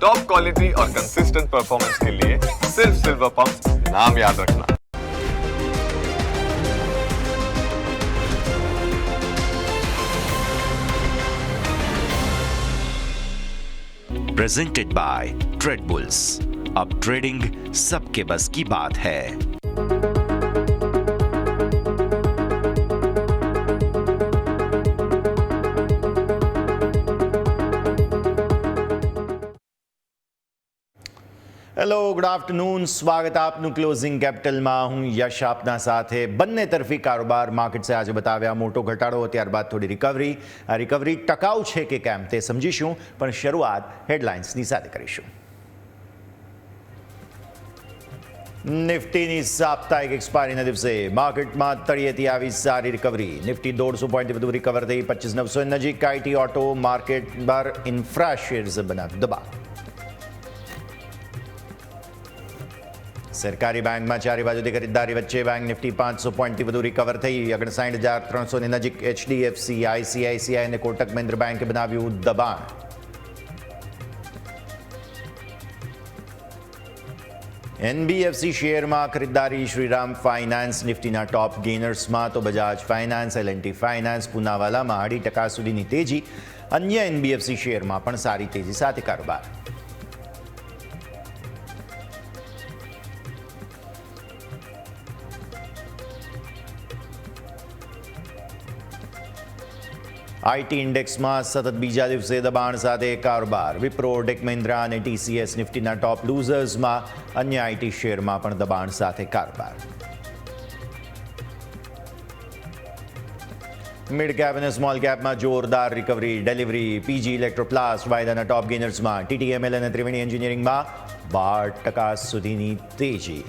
Top quality और consistent performance के लिए सिर्फ सिल्वर पंप नाम याद रखना। Presented by Tradebulls. अब ट्रेडिंग सबके बस की बात है। Hello, good afternoon. સ્વાગત આપનું ક્લોઝિંગ કેપિટલમાં. હું યશ આપના સાથે. બંને તરફી કારોબાર માર્કેટ્સે આજે બતાવ્યા મોટો ઘટાડો, ત્યારબાદ થોડી રિકવરી. આ રિકવરી ટકાઉ છે કે કેમ તે સમજીશું, પણ શરૂઆત હેડલાઇન્સની સાથે કરીશું. નિફ્ટીની સાપ્તાહિક એક્સપાયરીના દિવસે માર્કેટમાં તળિયેથી આવી સારી રિકવરી. નિફ્ટી 150 પોઈન્ટથી વધુ રિકવર થઈ 25,900 નજીક. IT, auto, market bar, infra shares બનાવ્યું દબાણ. સરકારી બેંકમાં ચારે બાજુથી ખરીદદારી વચ્ચે બેંક નિફ્ટી 500 પોઈન્ટથી વધુ રિકવર થઈ 59,300ની નજીક. એચડીએફસી, આઈસીઆઈસીઆઈ અને કોટક મહિન્દ્રા બેંકે બનાવ્યું દબાણ. એનબીએફસી શેરમાં ખરીદદારી. શ્રીરામ ફાઇનાન્સ નિફ્ટીના ટોપ ગેનર્સમાં, તો બજાજ ફાઇનાન્સ, એલએનટી ફાઇનાન્સ, પૂનાવાલામાં 0.5% સુધીની તેજી. અન્ય એનબીએફસી શેરમાં પણ સારી તેજી સાથે કારોબાર. આઈટી ઇન્ડેક્સમાં સતત બીજા દિવસે દબાણ સાથે કારોબાર. વિપ્રો, ટેક મહિન્દ્રા અને ટીસીએસ નિફ્ટીના ટોપ લૂઝર્સમાં. અન્ય આઈટી શેરમાં પણ દબાણ સાથે કારોબાર. મિડ કેપ અને સ્મોલ કેપમાં જોરદાર રિકવરી. ડિલિવરી, પીજી ઇલેક્ટ્રોપ્લાસ્ટ વાયદાના ટોપ ગેનર્સમાં. ટીટીએમએલ અને ત્રિવેણી એન્જિનિયરિંગમાં 12% સુધીની તેજી.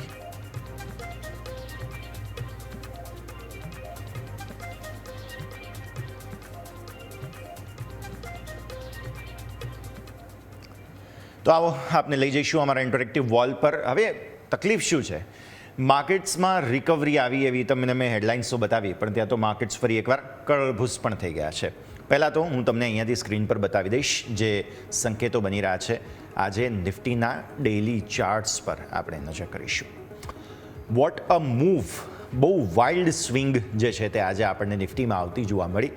તો આવો આપને લઈ જઈશું અમારા ઇન્ટરેક્ટિવ વોલ પર. હવે તકલીફ શું છે? માર્કેટ્સમાં રિકવરી આવી એવી તમને મેં હેડલાઇન્સો બતાવી, પણ ત્યાં તો માર્કેટ્સ ફરી એકવાર કળભૂસ પણ થઈ ગયા છે. પહેલાં તો હું તમને અહીંયાથી સ્ક્રીન પર બતાવી દઈશ જે સંકેતો બની રહ્યા છે. આજે નિફ્ટીના ડેઇલી ચાર્ટ્સ પર આપણે નજર કરીશું. What a move! બહુ વાઇલ્ડ સ્વિંગ જે છે તે આજે આપણને નિફ્ટીમાં આવતી જોવા મળી.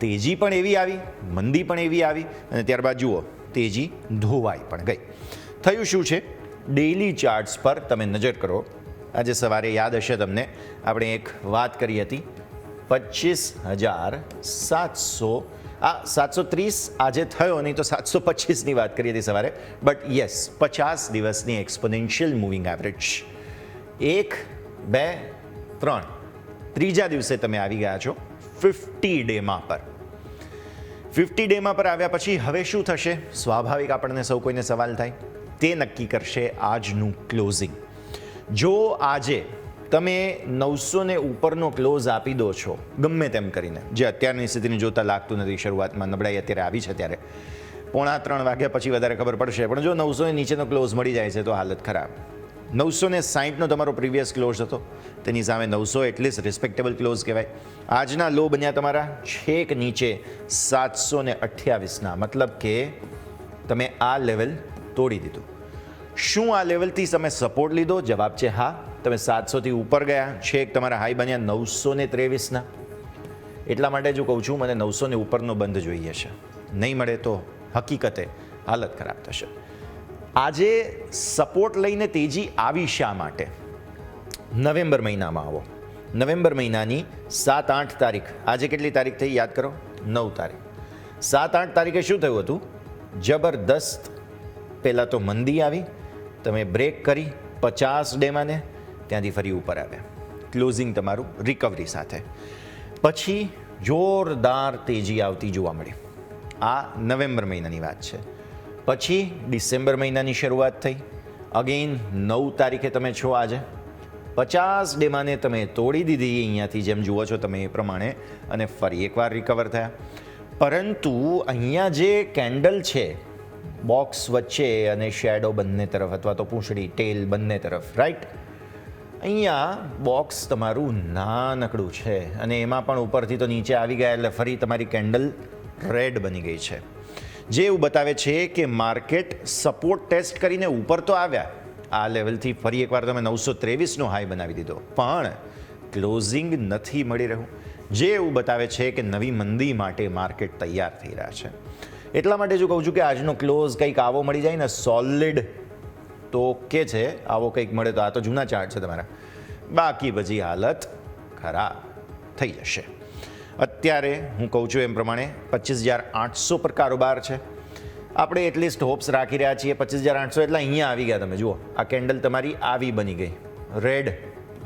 તેજી પણ એવી આવી, મંદી પણ એવી આવી, અને ત્યારબાદ જુઓ તેજી ધોવાઈ પણ ગઈ. થયું શું છે? ડેઇલી ચાર્ટ્સ પર તમે નજર કરો. આજે સવારે યાદ હશે તમને, આપણે એક વાત કરી હતી 25,700, આ 730 આજે થયો નહીં તો 725ની વાત કરી હતી સવારે. બટ યસ, 50 દિવસની એક્સપોનેન્શિયલ મૂવિંગ એવરેજ. 1, 2, 3 ત્રીજા દિવસે તમે આવી ગયા છો 50 ડેમાં પર. 50 ડેમાં પર આવ્યા પછી હવે શું થશે? સ્વાભાવિક આપણને સૌ કોઈને સવાલ થાય. તે નક્કી કરશે આજનું ક્લોઝિંગ. જો આજે તમે 900 ને ઉપરનો ક્લોઝ આપી દો છો ગમે તેમ કરીને, જે અત્યારની સ્થિતિને જોતા લાગતું નથી, શરૂઆતમાં નબળાઈ અત્યારે આવી છે, ત્યારે 2:45 વાગ્યા પછી વધારે ખબર પડશે, પણ જો 900 નીચેનો ક્લોઝ મળી જાય છે તો હાલત ખરાબ. 960નો તમારો પ્રીવિયસ ક્લોઝ હતો, તેની સામે 900 એટલીસ્ટ રિસ્પેક્ટેબલ ક્લોઝ કહેવાય. આજના લો બન્યા તમારા છેક નીચે 728ના, મતલબ કે તમે આ લેવલ તોડી દીધું. શું આ લેવલથી તમે સપોર્ટ લીધો? જવાબ છે હા. તમે 700થી ઉપર ગયા, છેક તમારા હાઈ બન્યા 923ના. એટલા માટે જો કહું છું મને 900 ને ઉપરનો બંધ જોઈએ છે. નહીં મળે તો હકીકતે હાલત ખરાબ થશે. આજે સપોર્ટ લઈને તેજી આવી શા માટે? નવેમ્બર મહિનામાં આવો. નવેમ્બર મહિનાની 7-8 તારીખ, આજે કેટલી તારીખ થઈ યાદ કરો? 9 તારીખ. 7-8 તારીખે શું થયું હતું? જબરદસ્ત પહેલાં તો મંદી આવી, તમે બ્રેક કરી 50 ડેમાં ને ત્યાંથી ફરી ઉપર આવ્યા. ક્લોઝિંગ તમારું રિકવરી સાથે. પછી જોરદાર તેજી આવતી જોવા મળી. આ નવેમ્બર મહિનાની વાત છે. પછી ડિસેમ્બર મહિનાની શરૂઆત થઈ. અગેન 9 તારીખે તમે છો આજે. 50 ડેમાને તમે તોડી દીધી અહીંયાથી, જેમ જુઓ છો તમે એ પ્રમાણે, અને ફરી એકવાર રિકવર થયા. પરંતુ અહીંયા જે કેન્ડલ છે બોક્સ વચ્ચે અને શેડો બંને તરફ, અથવા તો પૂંછડી ટેલ બંને તરફ, રાઈટ, અહીંયા બોક્સ તમારું નાનકડું છે અને એમાં પણ ઉપરથી તો નીચે આવી ગયા એટલે ફરી તમારી કેન્ડલ રેડ બની ગઈ છે. જે એવું બતાવે છે કે માર્કેટ સપોર્ટ ટેસ્ટ કરીને ઉપર તો આવ્યા, આ લેવલથી ફરી એકવાર તમે 923નો હાઈ બનાવી દીધો, પણ ક્લોઝિંગ નથી મળી રહ્યું, જે એવું બતાવે છે કે નવી મંદી માટે માર્કેટ તૈયાર થઈ રહ્યા છે. એટલા માટે જો કહું છું કે આજનો ક્લોઝ કંઈક આવો મળી જાય ને સોલિડ, તો ઓકે છે, આવો કંઈક મળે તો આ તો જૂના ચાર્ટ છે તમારા, બાકી પછી હાલત ખરાબ થઈ જશે. અત્યારે હું કહું છું એમ પ્રમાણે 25,800 પર કારોબાર છે. આપણે એટલીસ્ટ હોપ્સ રાખી રહ્યા છીએ 25,800 એટલે અહીંયા આવી ગયા. તમે જુઓ આ કેન્ડલ તમારી આવી બની ગઈ, રેડ,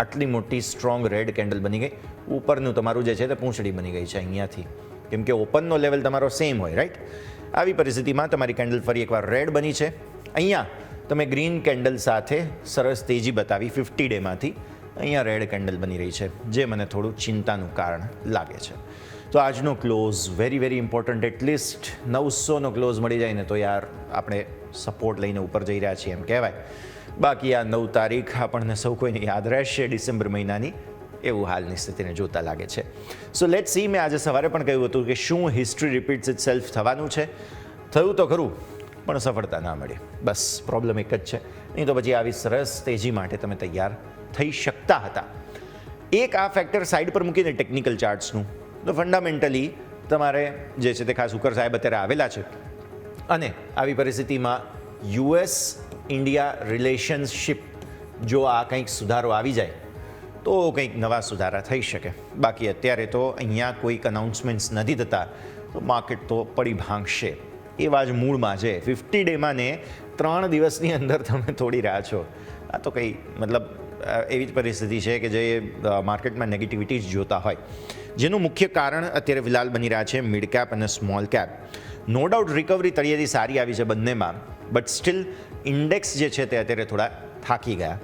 આટલી મોટી સ્ટ્રોંગ રેડ કેન્ડલ બની ગઈ. ઉપરનું તમારું જે છે તે પૂંછડી બની ગઈ છે અહીંયાથી, કેમ કે ઓપનનો લેવલ તમારો સેમ હોય, રાઈટ. આવી પરિસ્થિતિમાં તમારી કેન્ડલ ફરી એકવાર રેડ બની છે. અહીંયા તમે ગ્રીન કેન્ડલ સાથે સરસ તેજી બતાવી 50 ડેમાંથી, અહીંયા રેડ કેન્ડલ બની રહી છે, જે મને થોડું ચિંતાનું કારણ લાગે છે. તો આજનો close very very important. At least 900નો ક્લોઝ મળી જાય ને તો યાર આપણે સપોર્ટ લઈને ઉપર જઈ રહ્યા છીએ એમ કહેવાય. બાકી આ 9 તારીખ આપણને સૌ કોઈને યાદ રહેશે ડિસેમ્બર મહિનાની, એવું હાલની સ્થિતિને જોતા લાગે છે. So let see. મેં આજે સવારે પણ કહ્યું હતું કે શું હિસ્ટ્રી રિપીટ્સ ઇટ સેલ્ફ થવાનું છે. થયું તો ખરું, પણ સફળતા ના મળી. બસ પ્રોબ્લેમ એક જ છે, નહીં તો પછી આવી સરસ તેજી માટે તમે તૈયાર થઈ શકતા હતા. એક આ ફેક્ટર સાઈડ પર મૂકીને ટેકનિકલ ચાર્ટ્સનું, તો ફંડામેન્ટલી તમારે જે છે તે ખાસ ઉકર સાહેબ અત્યારે આવેલા છે, અને આવી પરિસ્થિતિમાં US ઇન્ડિયા રિલેશનશિપ જો આ કંઈક સુધારો આવી જાય તો કંઈક નવા સુધારા થઈ શકે. બાકી અત્યારે તો અહીંયા કોઈક અનાઉન્સમેન્ટ્સ નથી થતા, તો માર્કેટ તો પડી ભાંગશે. એવા જ મૂળમાં છે. 50 ડેમાં ને 3 દિવસની અંદર તમે તોડી રહ્યા છો. આ તો કંઈ મતલબ એવી જ પરિસ્થિતિ છે કે જે માર્કેટમાં નેગેટિવિટી જ જોતા હોય, જેનું મુખ્ય કારણ અત્યારે ફિલહાલ બની રહ્યા છે મિડ કેપ અને small cap. No doubt recovery તળિયેથી સારી આવી છે બંનેમાં, બટ સ્ટીલ ઇન્ડેક્સ જે છે તે અત્યારે થોડા થાકી ગયા.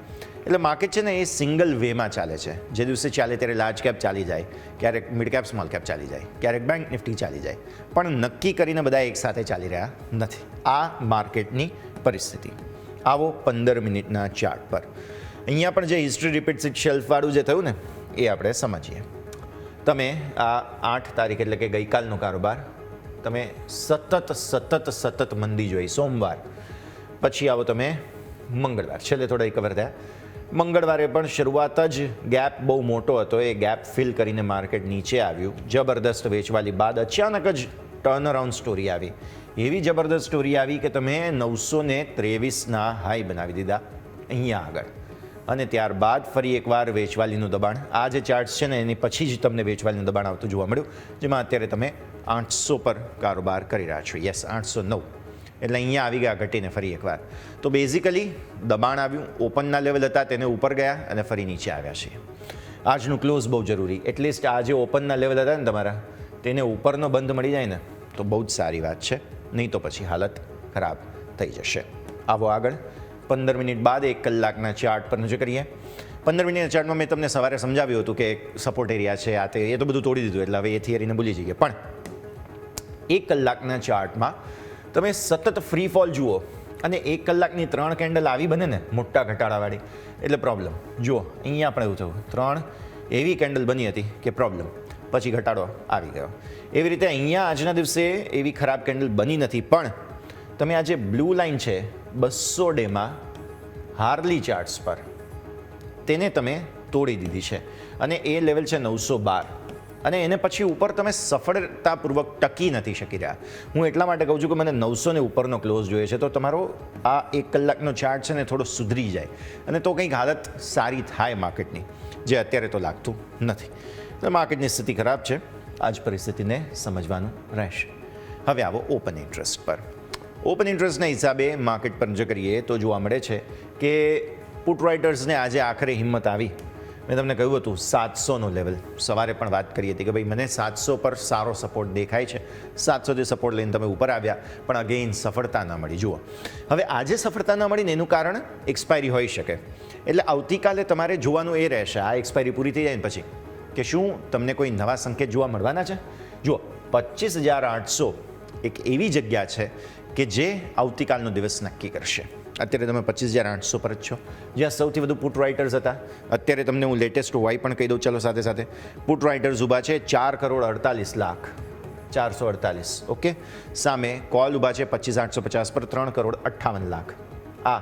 એટલે માર્કેટ છે ને એ સિંગલ વેમાં ચાલે છે. જે દિવસે ચાલે ત્યારે લાર્જ કેપ ચાલી જાય, ક્યારેક મિડ કેપ સ્મોલ કેપ ચાલી જાય, ક્યારેક બેંક નિફ્ટી ચાલી જાય, પણ નક્કી કરીને બધા એકસાથે ચાલી રહ્યા નથી. આ માર્કેટની પરિસ્થિતિ. આવો 15 મિનિટના ચાર્ટ પર. અહીંયા પણ જે હિસ્ટ્રી રિપીટ્સ ઇટ શેલ્ફવાળું જે થયું ને એ આપણે સમજીએ. તમે આ 8 તારીખ એટલે કે ગઈકાલનો કારોબાર તમે સતત મંદી જોઈ. સોમવાર પછી આવો તમે મંગળવાર, છેલ્લે થોડા રિકવર થયા. મંગળવારે પણ શરૂઆત જ ગેપ બહુ મોટો હતો, એ ગેપ ફિલ કરીને માર્કેટ નીચે આવ્યું. જબરદસ્ત વેચવાલી બાદ અચાનક જ ટર્ન અરાઉન્ડ સ્ટોરી આવી. એવી જબરદસ્ત સ્ટોરી આવી કે તમે 923ના હાઈ બનાવી દીધા અહીંયા આગળ, અને ત્યારબાદ ફરી એકવાર વેચવાલીનું દબાણ. આ જે ચાર્ટ્સ છે ને એની પછી જ તમને વેચવાલીનું દબાણ આવતું જોવા મળ્યું, જેમાં અત્યારે તમે 800 પર કારોબાર કરી રહ્યા છો. યસ, 809 એટલે અહીંયા આવી ગયા ઘટીને ફરી એકવાર. તો બેઝિકલી દબાણ આવ્યું, ઓપનના લેવલ હતા તેને ઉપર ગયા અને ફરી નીચે આવ્યા છે. આજનું ક્લોઝ બહુ જરૂરી. એટલીસ્ટ આ જે ઓપનના લેવલ હતા ને તમારા, તેને ઉપરનો બંધ મળી જાય ને તો બહુ જ સારી વાત છે, નહીં તો પછી હાલત ખરાબ થઈ જશે. આવો આગળ 15 મિનિટ બાદ 1 કલાકના ચાર્ટ પર નજર કરીએ. 15 મિનિટના ચાર્ટમાં મેં તમને સવારે સમજાવ્યું હતું કે સપોર્ટ એરિયા છે, આ તે, એ તો બધું તોડી દીધું, એટલે હવે એ થિયરીને ભૂલી જઈએ. પણ 1 કલાકના ચાર્ટમાં તમે સતત ફ્રી ફોલ જુઓ, અને 1 કલાકની 3 કેન્ડલ આવી બને ને મોટા ઘટાડાવાળી, એટલે પ્રોબ્લેમ. જુઓ અહીંયા પણ એવું થયું, 3 એવી કેન્ડલ બની હતી કે પ્રોબ્લેમ, પછી ઘટાડો આવી ગયો. એવી રીતે અહીંયા આજના દિવસે એવી ખરાબ કેન્ડલ બની નથી, પણ તમે આ જે બ્લુ લાઇન છે 200 ડેમાં હાર્લી ચાર્ટ્સ પર, તેને તમે તોડી દીધી છે, અને એ લેવલ છે 912, અને એને પછી ઉપર તમે સફળતાપૂર્વક ટકી નથી શકી રહ્યા. હું એટલા માટે કહું છું કે મને 900 ને ઉપરનો ક્લોઝ જોઈએ છે, તો તમારો આ 1 કલાકનો ચાર્ટ છે ને થોડો સુધરી જાય, અને તો કંઈક હાલત સારી થાય માર્કેટની, જે અત્યારે તો લાગતું નથી. તો માર્કેટની સ્થિતિ ખરાબ છે, આ જ પરિસ્થિતિને સમજવાનું રહેશે. હવે આવો ઓપન ઇન્ટરેસ્ટ પર. ઓપન ઇન્ટરેસ્ટના હિસાબે માર્કેટ પર નજર કરીએ તો જોવા મળે છે કે પુટ રાઇટર્સને આજે આખરે હિંમત આવી. મેં તમને કહ્યું હતું 700નો લેવલ, સવારે પણ વાત કરી હતી કે ભાઈ મને 700 પર સારો સપોર્ટ દેખાય છે. 700થી સપોર્ટ લઈને તમે ઉપર આવ્યા, પણ અગેઇન સફળતા ન મળી. જુઓ હવે આજે સફળતા ન મળીને એનું કારણ એક્સપાયરી હોઈ શકે, એટલે આવતીકાલે તમારે જોવાનું એ રહેશે આ એક્સપાયરી પૂરી થઈ જાય ને પછી કે શું તમને કોઈ નવા સંકેત જોવા મળવાના છે. જુઓ 25,800 એક એવી જગ્યા છે કે જે આવતીકાલનો દિવસ નક્કી કરશે. અત્યારે તમે 25,800 પર જ છો, જ્યાં સૌથી વધુ પુટ રાઇટર્સ હતા. અત્યારે તમને હું લેટેસ્ટ વાય પણ કહી દઉં, ચલો સાથે સાથે પુટ રાઇટર્સ ઊભા છે 4,48,00,000. 448. ઓકે, સામે કોલ ઊભા છે 25,850 પર 3,58,00,000. આ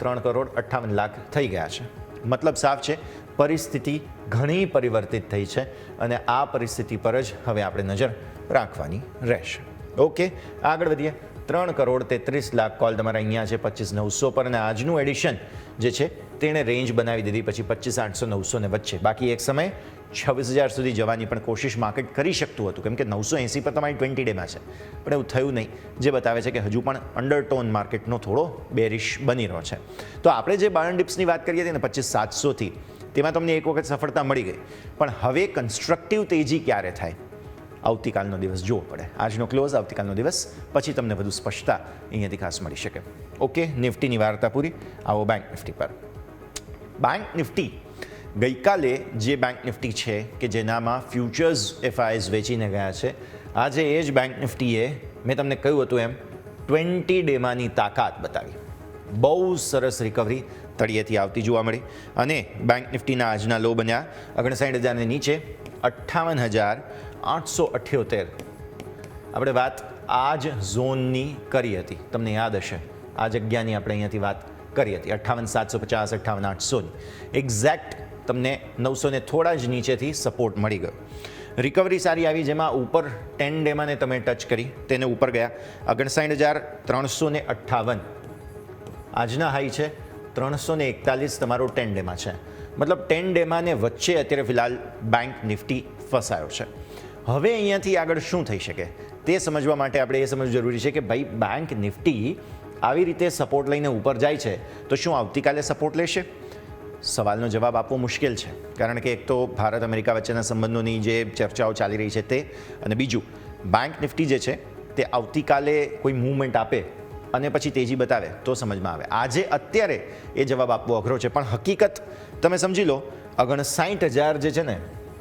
3,58,00,000 થઈ ગયા છે. મતલબ સાફ છે, પરિસ્થિતિ ઘણી પરિવર્તિત થઈ છે અને આ પરિસ્થિતિ પર જ હવે આપણે નજર રાખવાની રહેશે. ઓકે, આગળ વધીએ. 3,33,00,000 કોલ તમારા અહીંયા છે 25,900 પર અને આજનું એડિશન જે છે તેણે રેન્જ બનાવી દીધી પછી 25,800 ને વચ્ચે. બાકી એક સમયે 26,000 સુધી જવાની પણ કોશિશ માર્કેટ કરી શકતું હતું, કેમ કે 980 પર તમારી 20 ડેમાં છે, પણ એવું થયું નહીં, જે બતાવે છે કે હજુ પણ અંડરટોન માર્કેટનો થોડો બેરિશ બની રહ્યો છે. તો આપણે જે બાયન ડિપ્સની વાત કરીએ હતી ને 25,700થી, તેમાં તમને એક વખત સફળતા મળી ગઈ, પણ હવે કન્સ્ટ્રક્ટિવ તેજી ક્યારે થાય? આવતીકાલનો દિવસ જોવો પડે. આજનો ક્લોઝ, આવતીકાલનો દિવસ, પછી તમને વધુ સ્પષ્ટતા અહીંયાથી ખાસ મળી શકે. ઓકે, નિફ્ટીની વાર્તા પૂરી. આવો બેંક નિફ્ટી પર. બેંક નિફ્ટી ગઈકાલે જે બેંક નિફ્ટી છે કે જેનામાં ફ્યુચર્સ એફઆઈએસ વેચીને ગયા છે, આજે એ જ બેંક નિફ્ટીએ મેં તમને કહ્યું હતું એમ 20 ડેમાંની તાકાત બતાવી. બહુ સરસ રિકવરી તળિયેથી આવતી જોવા મળી અને બેંક નિફ્ટીના આજના લો બન્યા 59,000 નીચે 58,878. આપણે વાત આ જ ઝોનની કરી હતી, તમને યાદ હશે, આ જગ્યાની આપણે અહીંયાથી વાત કરી હતી 58,750, 58,800ની. એક્ઝેક્ટ તમને 900 ને થોડા જ નીચેથી સપોર્ટ મળી ગયો. રિકવરી સારી આવી, જેમાં ઉપર 10 ડેમાં ને તમે ટચ કરી, તેને ઉપર ગયા 59,358. આજના હાઈ છે 341 તમારો 10 ડેમાં છે. મતલબ 10 ડેમાં ને વચ્ચે અત્યારે ફિલહાલ બેંક નિફ્ટી ફસાયો છે. હવે અહીંયાથી આગળ શું થઈ શકે તે સમજવા માટે આપણે એ સમજવું જરૂરી છે કે ભાઈ બેંક નિફ્ટી આવી રીતે સપોર્ટ લઈને ઉપર જાય છે તો શું આવતીકાલે સપોર્ટ લેશે? સવાલનો જવાબ આપવો મુશ્કેલ છે, કારણ કે એક તો ભારત અમેરિકા વચ્ચેના સંબંધોની જે ચર્ચાઓ ચાલી રહી છે તે, અને બીજું બેંક નિફ્ટી જે છે તે આવતીકાલે કોઈ મૂવમેન્ટ આપે અને પછી તેજી બતાવે તો સમજમાં આવે. આજે અત્યારે એ જવાબ આપવો અઘરો છે, પણ હકીકત તમે સમજી લો 59,000 જે છે ને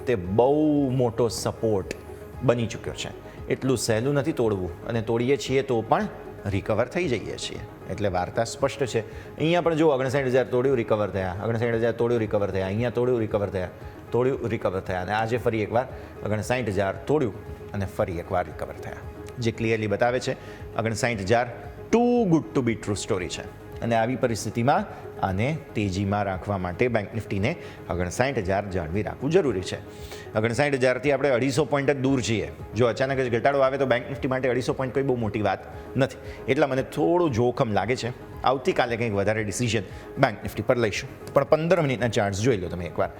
તે બહુ મોટો સપોર્ટ બની ચૂક્યો છે. એટલું સહેલું નથી તોડવું, અને તોડીએ છીએ તો પણ રિકવર થઈ જઈએ છીએ. એટલે વાર્તા સ્પષ્ટ છે. અહીંયા પણ જો 59,000 તોડ્યું, રિકવર થયા, 59,000 તોડ્યું, રિકવર થયા, અહીંયા તોડ્યું, રિકવર થયા, તોડ્યું, રિકવર થયા, અને આજે ફરી એકવાર 59,000 તોડ્યું અને ફરી એકવાર રિકવર થયા, જે ક્લિયરલી બતાવે છે 59,000 too good to be true story છે. અને આવી પરિસ્થિતિમાં આને તેજીમાં રાખવા માટે બેંક નિફ્ટીને 59,000 જાળવી રાખવું જરૂરી છે. 59,000થી આપણે 250 પોઈન્ટ જ દૂર છીએ. જો અચાનક જ ઘટાડો આવે તો બેંક નિફ્ટી માટે 250 પોઈન્ટ કોઈ બહુ મોટી વાત નથી. એટલા મને થોડું જોખમ લાગે છે. આવતીકાલે કંઈક વધારે ડિસિઝન બેંક નિફ્ટી પર લઈશું. પણ 15 મિનિટના ચાર્ટ્સ જોઈ લો તમે એકવાર.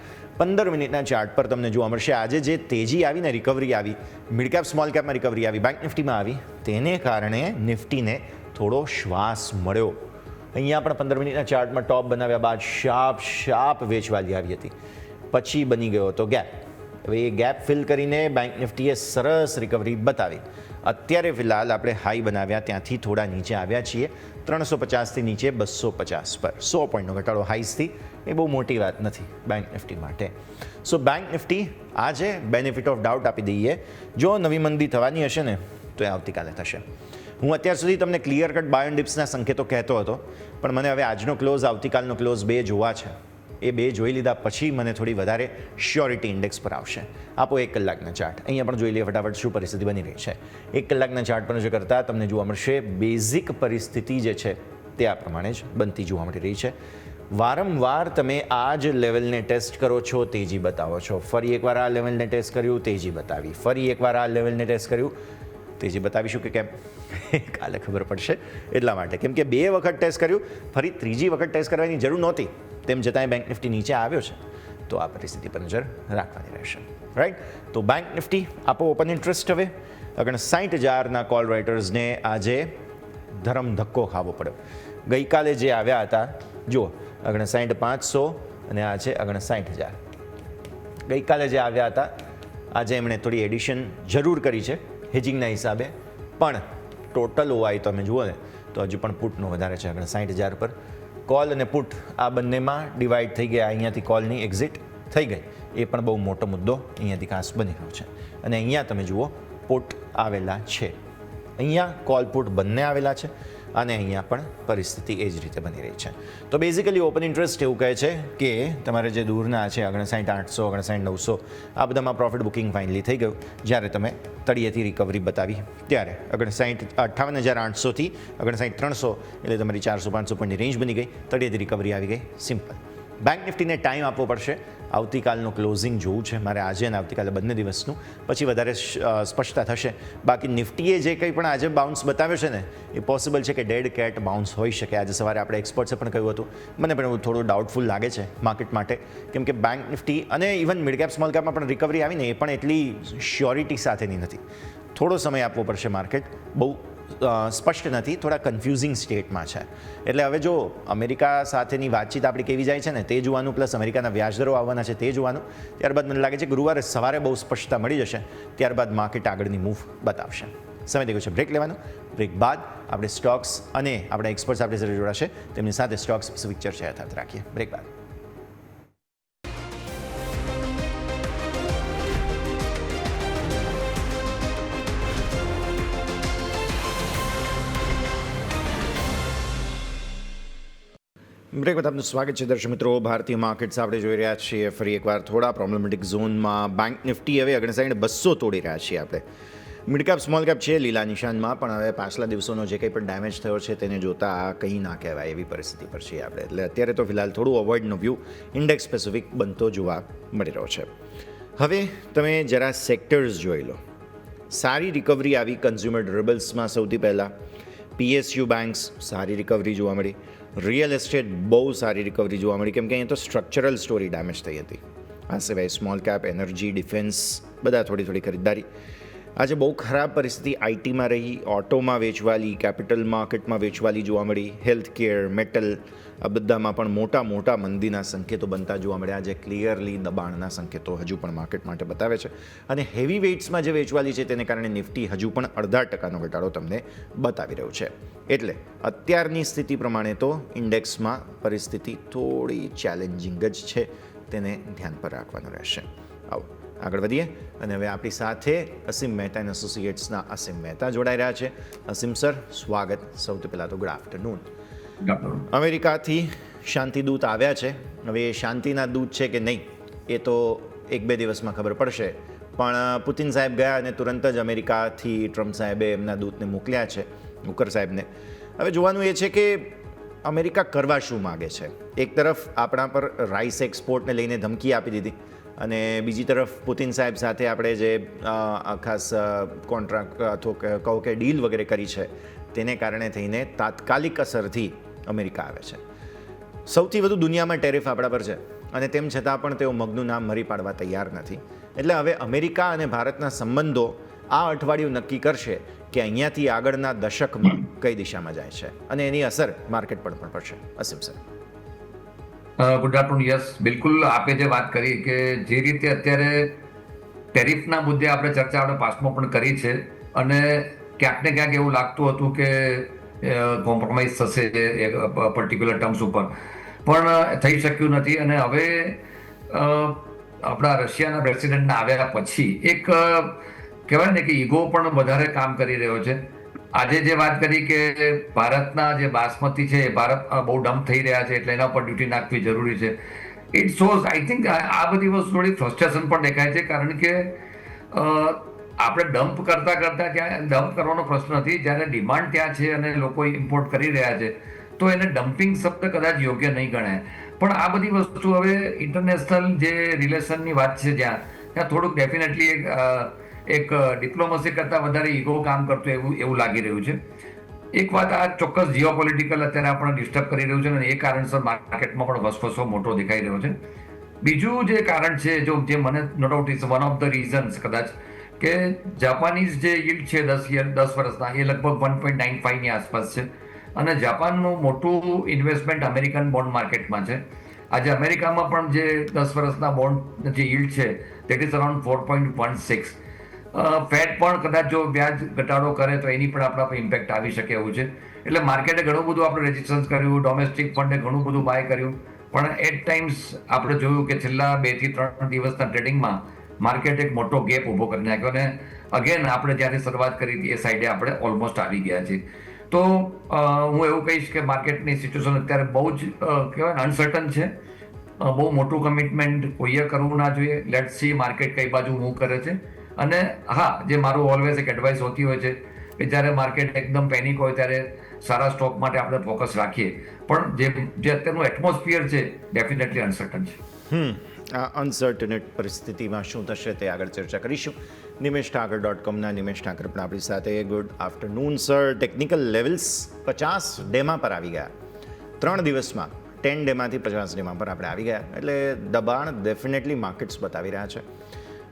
15 મિનિટના ચાર્ટ પર તમને જોવા મળશે આજે જે તેજી આવી ને, રિકવરી આવી, મિડ કેપ સ્મોલ કેપમાં રિકવરી આવી, બેંક નિફ્ટીમાં આવી, તેને કારણે નિફ્ટીને થોડો શ્વાસ મળ્યો. અહીંયા પણ 15 મિનિટના ચાર્ટમાં ટોપ બનાવ્યા બાદ શાર્પ વેચવાલી આવી હતી, પછી બની ગયો હતો ગેપ. હવે એ ગેપ ફિલ કરીને બેંક નિફ્ટીએ સરસ રિકવરી બતાવી. અત્યારે ફિલહાલ આપણે હાઈ બનાવ્યા ત્યાંથી થોડા નીચે આવ્યા છીએ 350થી નીચે 250 પર. 100 પોઈન્ટનો ઘટાડો હાઈસથી એ બહુ મોટી વાત નથી બેંક નિફ્ટી માટે. સો બેંક નિફ્ટી આજે બેનિફિટ ઓફ ડાઉટ આપી દઈએ. જો નવી મંદી થવાની હશે ને તો એ આવતીકાલે થશે. હું અત્યાર સુધી તમને ક્લિયર કટ બાય ઓન ડિપ્સના સંકેતો કહેતો હતો, પણ મને હવે આજનો ક્લોઝ, આવતીકાલનો ક્લોઝ બે જોવા છે. એ બે જોઈ લીધા પછી મને થોડી વધારે શ્યોરિટી ઇન્ડેક્સ પર આવશે. આપો 1 કલાકના ચાર્ટ. અહીંયા પણ જોઈ લઈએ ફટાફટ શું પરિસ્થિતિ બની રહી છે. 1 કલાકના ચાર્ટ પર નજર કરતાં તમને જોવા મળશે બેઝિક પરિસ્થિતિ જે છે તે આ પ્રમાણે જ બનતી જોવા મળી રહી છે. વારંવાર તમે આ જ લેવલને ટેસ્ટ કરો છો, તેજી બતાવો છો. ફરી એકવાર આ લેવલને ટેસ્ટ કર્યું, તેજી બતાવી. ફરી એકવાર આ લેવલને ટેસ્ટ કર્યું, તેજી બતાવીશું કે કેમ કાલે ખબર પડશે. એટલા માટે, કેમ કે 2 વખત ટેસ્ટ કર્યું, ફરી ત્રીજી વખત ટેસ્ટ કરવાની જરૂર નહોતી, તેમ છતાંય બેંક નિફ્ટી નીચે આવ્યો છે, તો આ પરિસ્થિતિ પર નજર રાખવાની રહેશે. રાઈટ, તો બેંક નિફ્ટી આપો ઓપન ઇન્ટરેસ્ટ. હવે 59,000ના કોલ રાઇટર્સને આજે ધરમ ધક્કો ખાવો પડ્યો. ગઈકાલે જે આવ્યા હતા, જુઓ 59,500 અને આ છે 59,000. ગઈકાલે જે આવ્યા હતા આજે એમણે થોડી એડિશન જરૂર કરી છે હેજિંગના હિસાબે, પણ ટોટલ ઓઆઈ તમે જુઓ ને તો હજુ પણ પુટનો વધારે છે 59,000 પર. કોલ અને પુટ આ બંનેમાં ડિવાઈડ થઈ ગયા, અહીંયાથી કોલની એક્ઝિટ થઈ ગઈ, એ પણ બહુ મોટો મુદ્દો અહીંયાથી ખાસ બની રહ્યો છે. અને અહીંયા તમે જુઓ પુટ આવેલા છે, અહીંયા કોલ પુટ બંને આવેલા છે. અને અહીંયા પણ પરિસ્થિતિ એ જ રીતે બની રહી છે. તો બેઝિકલી ઓપન ઇન્ટરેસ્ટ એવું કહે છે કે તમારે જે દૂરના છે 59,800 59,900 આ બધામાં પ્રોફિટ બુકિંગ ફાઇનલી થઈ ગયું. જ્યારે તમે તળિયેથી રિકવરી બતાવી ત્યારે 58,800થી 59,300 એટલે તમારી 400-500 પોઈન્ટની રેન્જ બની ગઈ. તળિયેથી રિકવરી આવી ગઈ. સિમ્પલ. બેંક નિફ્ટીને ટાઈમ આપવો પડશે. આવતીકાલનું ક્લોઝિંગ જોવું છે મારે, આજે અને આવતીકાલે બંને દિવસનું, પછી વધારે સ્પષ્ટતા થશે. બાકી નિફ્ટીએ જે કંઈ પણ આજે બાઉન્સ બતાવ્યો છે ને એ પોસિબલ છે કે ડેડ કેટ બાઉન્સ હોઈ શકે. આજે સવારે આપણે એક્સપર્ટ્સે પણ કહ્યું હતું. મને પણ એવું થોડું ડાઉટફુલ લાગે છે માર્કેટ માટે, કેમ કે બેંક નિફ્ટી અને ઇવન મિડ કેપ સ્મોલ કેપમાં પણ રિકવરી આવીને એ પણ એટલી શ્યોરિટી સાથેની નથી. થોડો સમય આપવો પડશે. માર્કેટ બહુ સ્પષ્ટ નથી, થોડા કન્ફ્યુઝિંગ સ્ટેટમાં છે. એટલે હવે જો અમેરિકા સાથેની વાતચીત આપણી કેવી જાય છે ને તે જોવાનું, પ્લસ અમેરિકાના વ્યાજદરો આવવાના છે તે જોવાનું. ત્યારબાદ મને લાગે છે ગુરુવારે સવારે બહુ સ્પષ્ટતા મળી જશે. ત્યારબાદ માર્કેટ આગળની મૂવ બતાવશે. સમય દેખો છે બ્રેક લેવાનો. બ્રેક બાદ આપણે સ્ટોક્સ અને આપણા એક્સપર્ટ્સ આપણી સાથે જોડાશે, તેમની સાથે સ્ટોક સ્પેસિફિક ચર્ચા યથાર્થ રાખીએ. બ્રેક બાદ. બ્રેક બાદ આપનું સ્વાગત છે દર્શક મિત્રો. ભારતીય માર્કેટ્સ આપણે જોઈ રહ્યા છીએ ફરી એકવાર થોડા પ્રોબ્લેમેટિક ઝોનમાં. બેંક નિફ્ટી હવે 59,200 તોડી રહ્યા છીએ આપણે. મિડ કેપ સ્મોલ કેપ છે લીલા નિશાનમાં, પણ હવે પાછલા દિવસોનો જે કંઈ પણ ડેમેજ થયો છે તેને જોતા આ કંઈ ના કહેવાય એવી પરિસ્થિતિ પર છીએ આપણે. એટલે અત્યારે તો ફિલહાલ થોડું અવોઇડનો વ્યૂ ઇન્ડેક્સ સ્પેસિફિક બનતો જોવા મળી રહ્યો છે. હવે તમે જરા સેક્ટર્સ જોઈ લો. સારી રિકવરી આવી કન્ઝ્યુમર ડ્યુરેબલ્સમાં. સૌથી પહેલાં PSU બેંક્સ સારી રિકવરી જોવા મળી. રિયલ એસ્ટેટ બહુ સારી રિકવરી જોવા મળી, કેમ કે અહીંયા તો સ્ટ્રક્ચરલ સ્ટોરી ડેમેજ થઈ હતી. આ સિવાય સ્મોલ કેપ, એનર્જી, ડિફેન્સ બધા થોડી ખરીદદારી. આજે બહુ ખરાબ પરિસ્થિતિ આઈટીમાં રહી, ઓટોમાં વેચવાલી, કેપિટલ માર્કેટમાં વેચવાલી જોવા મળી. હેલ્થ કેર, મેટલ આ બધામાં પણ મોટા મંદીના સંકેતો બનતા જોવા મળ્યા. જે ક્લિયરલી દબાણના સંકેતો હજુ પણ માર્કેટ માટે બતાવે છે. અને હેવી વેઇટ્સમાં જે વેચવાલી છે તેને કારણે નિફ્ટી હજુ પણ 0.5% ઘટાડો તમને બતાવી રહ્યો છે. એટલે અત્યારની સ્થિતિ પ્રમાણે તો ઇન્ડેક્સમાં પરિસ્થિતિ થોડી ચેલેન્જિંગ જ છે, તેને ધ્યાન પર રાખવાનું રહેશે. આવો આગળ વધીએ. અને હવે આપણી સાથે અસીમ મહેતા એન્ડ એસોસિએટ્સના અસીમ મહેતા જોડાઈ રહ્યા છે. અસીમ સર, સ્વાગત. સૌથી પહેલાં તો ગુડ આફ્ટરનૂન. અમેરિકાથી શાંતિદૂત આવ્યા છે. હવે એ શાંતિના દૂત છે કે નહીં એ તો 1-2 દિવસમાં ખબર પડશે. પણ પુતિન સાહેબ ગયા અને તુરંત જ અમેરિકાથી ટ્રમ્પ સાહેબે એમના દૂતને મોકલ્યા છે, મુકર સાહેબને. હવે જોવાનું એ છે કે અમેરિકા કરવા શું માગે છે. એક તરફ આપણા પર રાઈસ એક્સપોર્ટને લઈને ધમકી આપી દીધી, અને બીજી તરફ પુતિન સાહેબ સાથે આપણે જે ખાસ કોન્ટ્રાક્ટ અથવા કહો કે ડીલ વગેરે કરી છે તેને કારણે થઈને તાત્કાલિક અસરથી અમેરિકા આવે છે. સૌથી વધુ દુનિયામાં ટેરિફ આપણા પર છે, અને તેમ છતાં પણ તેઓ મગનું નામ મરી પાડવા તૈયાર નથી. એટલે હવે અમેરિકા અને ભારતના સંબંધો આ અઠવાડિયું નક્કી કરશે કે અહીંયાથી આગળના દશકમાં કઈ દિશામાં જાય છે, અને એની અસર માર્કેટ પર પણ પડશે. અસીમ સર. Good afternoon. યસ, બિલકુલ આપે જે વાત કરી કે જે રીતે અત્યારે ટેરિફના મુદ્દે આપણે ચર્ચા આપણે પાસમાં પણ કરી છે, અને ક્યાંક ને ક્યાંક એવું લાગતું હતું કે કોમ્પ્રોમાઇઝ થશે એક પર્ટિક્યુલર ટર્મ્સ ઉપર, પણ થઈ શક્યું નથી. અને હવે આપણા રશિયાના પ્રેસિડેન્ટના આવ્યા પછી એક કહેવાય ને કે ઈગો પણ વધારે કામ કરી રહ્યો છે. આજે જે વાત કરી કે ભારતના જે બાસમતી છે એ ભારત બહુ ડમ્પ થઈ રહ્યા છે, એટલે એના પર ડ્યુટી નાખવી જરૂરી છે. ઇટ શોઝ, આઈ થિંક આ બધી વસ્તુ થોડી ફ્રસ્ટ્રેશન પણ દેખાય છે, કારણ કે આપણે ડમ્પ કરતા ત્યાં ડમ્પ કરવાનો પ્રશ્ન નથી. જ્યારે ડિમાન્ડ ત્યાં છે અને લોકો ઇમ્પોર્ટ કરી રહ્યા છે તો એને ડમ્પિંગ શબ્દ કદાચ યોગ્ય નહીં ગણાય. પણ આ બધી વસ્તુ હવે ઇન્ટરનેશનલ જે રિલેશનની વાત છે ત્યાં થોડુંક ડેફિનેટલી એક ડિપ્લોમસી કરતાં વધારે ઈગો કામ કરતું એવું લાગી રહ્યું છે. એક વાત આ ચોક્કસ જીઓપોલિટિકલ અત્યારે આપણને ડિસ્ટર્બ કરી રહ્યું છે, અને એ કારણસર માર્કેટમાં પણ વસવસો મોટો દેખાઈ રહ્યો છે. બીજું જે કારણ છે જે મને no doubt is one of the reasons કદાચ, કે જાપાનીઝ જે યીલ્ડ છે 10 વર્ષના એ લગભગ 1.95 આસપાસ છે, અને જાપાનનું મોટું ઇન્વેસ્ટમેન્ટ અમેરિકન બોન્ડ માર્કેટમાં છે. આજે અમેરિકામાં પણ જે 10 વર્ષના બોન્ડ જે યીલ્ડ છે દેટ ઇઝ અરાઉન્ડ 4.16. ફેડ પણ કદાચ જો વ્યાજ ઘટાડો કરે તો એની પણ આપણા પર ઇમ્પેક્ટ આવી શકે એવું છે. એટલે માર્કેટે ઘણું બધું આપણે રેઝિસ્ટન્સ કર્યું, ડોમેસ્ટિક ફંડે ઘણું બધું બાય કર્યું, પણ એટ ટાઈમ્સ આપણે જોયું કે છેલ્લા 2 થી 3 દિવસના ટ્રેડિંગમાં માર્કેટ એક મોટો ગેપ ઊભો કરી નાખ્યો, અને અગેન આપણે જ્યારે શરૂઆત કરી હતી એ સાઈડે આપણે ઓલમોસ્ટ આવી ગયા છીએ. તો હું એવું કહીશ કે માર્કેટની સિચ્યુએશન અત્યારે બહુ જ કહેવાય ને અનસર્ટન છે. બહુ મોટું કમિટમેન્ટ કોઈએ કરવું ના જોઈએ. લેટ્સ સી માર્કેટ કઈ બાજુ મૂવ કરે છે. અને હા, જે મારું ઓલવેઝ એક એડવાઇસ હોતી હોય છે કે જ્યારે માર્કેટ એકદમ પેનિક હોય ત્યારે સારા સ્ટોક માટે આપણે ફોકસ રાખીએ, પણ જે અત્યારનું એટમોસ્ફિયર છે ડેફિનેટલી અનસર્ટન છે. આ અનસર્ટનેટ પરિસ્થિતિમાં શું થશે તે આગળ ચર્ચા કરીશું. નિમેશ ઠાકર.comના નિમેશ ઠાકર પણ આપણી સાથે. Good afternoon sir. Technical levels 50 ડેમાં પર આવી ગયા 3 દિવસમાં. 10 ડેમાંથી 50 ડેમાં પર આપણે આવી ગયા, એટલે દબાણ ડેફિનેટલી માર્કેટ્સ બતાવી રહ્યા છે.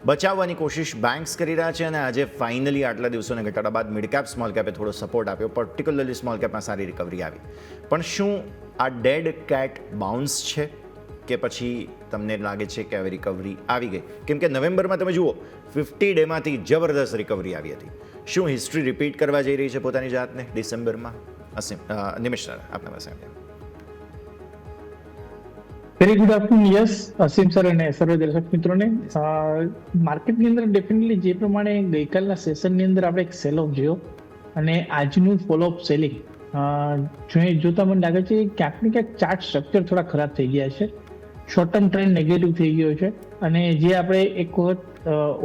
બચાવવાની કોશિશ બેન્ક્સ કરી રહ્યા છે, અને આજે ફાઇનલી આટલા દિવસોને ઘટાડા બાદ મિડ કેપ સ્મોલ કેપે થોડો સપોર્ટ આપ્યો, પર્ટિક્યુલરલી સ્મોલ કેપમાં સારી રિકવરી આવી. પણ શું આ ડેડ કેટ બાઉન્સ છે કે પછી તમને લાગે છે કે હવે રિકવરી આવી ગઈ? કેમ કે નવેમ્બરમાં તમે જુઓ 50 ડેમાંથી જબરદસ્ત રિકવરી આવી હતી. શું હિસ્ટ્રી રિપીટ કરવા જઈ રહી છે પોતાની જાતને ડિસેમ્બરમાં? નિમેશ સર, આપના પાસે. Very good afternoon. યસ, અસીમ સર અને સર્વે દર્શક મિત્રોને, માર્કેટની અંદર ડેફિનેટલી જે પ્રમાણે ગઈકાલના સેશનની અંદર આપણે એક સેલ ઓફ જોયો અને આજનું ફોલોઅપ સેલિંગ જોતા મને લાગે છે ક્યાંક ને ક્યાંક ચાર્ટ સ્ટ્રક્ચર થોડા ખરાબ થઈ ગયા છે. શોર્ટ ટર્મ ટ્રેન્ડ નેગેટિવ થઈ ગયો છે, અને જે આપણે એક વખત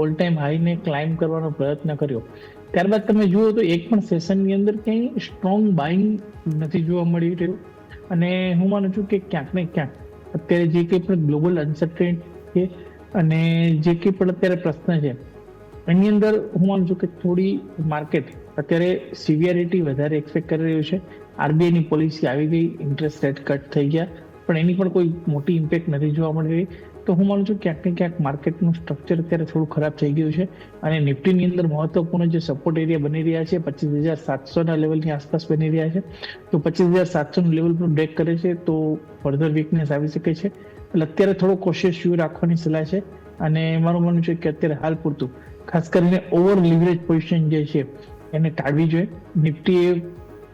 ઓલ ટાઈમ હાઈને ક્લાઇમ્બ કરવાનો પ્રયત્ન કર્યો, ત્યારબાદ તમે જુઓ તો એક પણ સેશનની અંદર ક્યાંય સ્ટ્રોંગ બાઇંગ નથી જોવા મળી રહ્યું. અને હું માનું છું કે ક્યાંક ને ક્યાંક અત્યારે જે કંઈ પણ ગ્લોબલ અનસર્ટેનિટી છે અને જે કંઈ પણ અત્યારે પ્રશ્ન છે એની અંદર હું માનું છું કે થોડી માર્કેટ અત્યારે સિવિયરિટી વધારે એક્સપેક્ટ કરી રહ્યું છે. આરબીઆઈની પોલિસી આવી ગઈ, ઇન્ટરેસ્ટ રેટ કટ થઈ ગયા, પણ એની પણ કોઈ મોટી ઇમ્પેક્ટ નથી જોવા મળી રહી. તો હું માનું છું ક્યાંક ને ક્યાંક માર્કેટનું સ્ટ્રક્ચર અત્યારે થોડું ખરાબ થઈ ગયું છે, અને નિફ્ટીની અંદર મહત્વપૂર્ણ જે સપોર્ટ એરિયા બની રહ્યા છે 25,700ના લેવલની આસપાસ બની રહ્યા છે. તો 25,700નું લેવલ પણ બ્રેક કરે છે તો ફર્ધર વીકનેસ આવી શકે છે. એટલે અત્યારે થોડો કોશિયસ વ્યૂ રાખવાની સલાહ છે, અને મારું માનવું છે કે અત્યારે હાલ પૂરતું ખાસ કરીને ઓવર લિવરેજ પોઝિશન જે છે એને ટાળવી જોઈએ. નિફ્ટી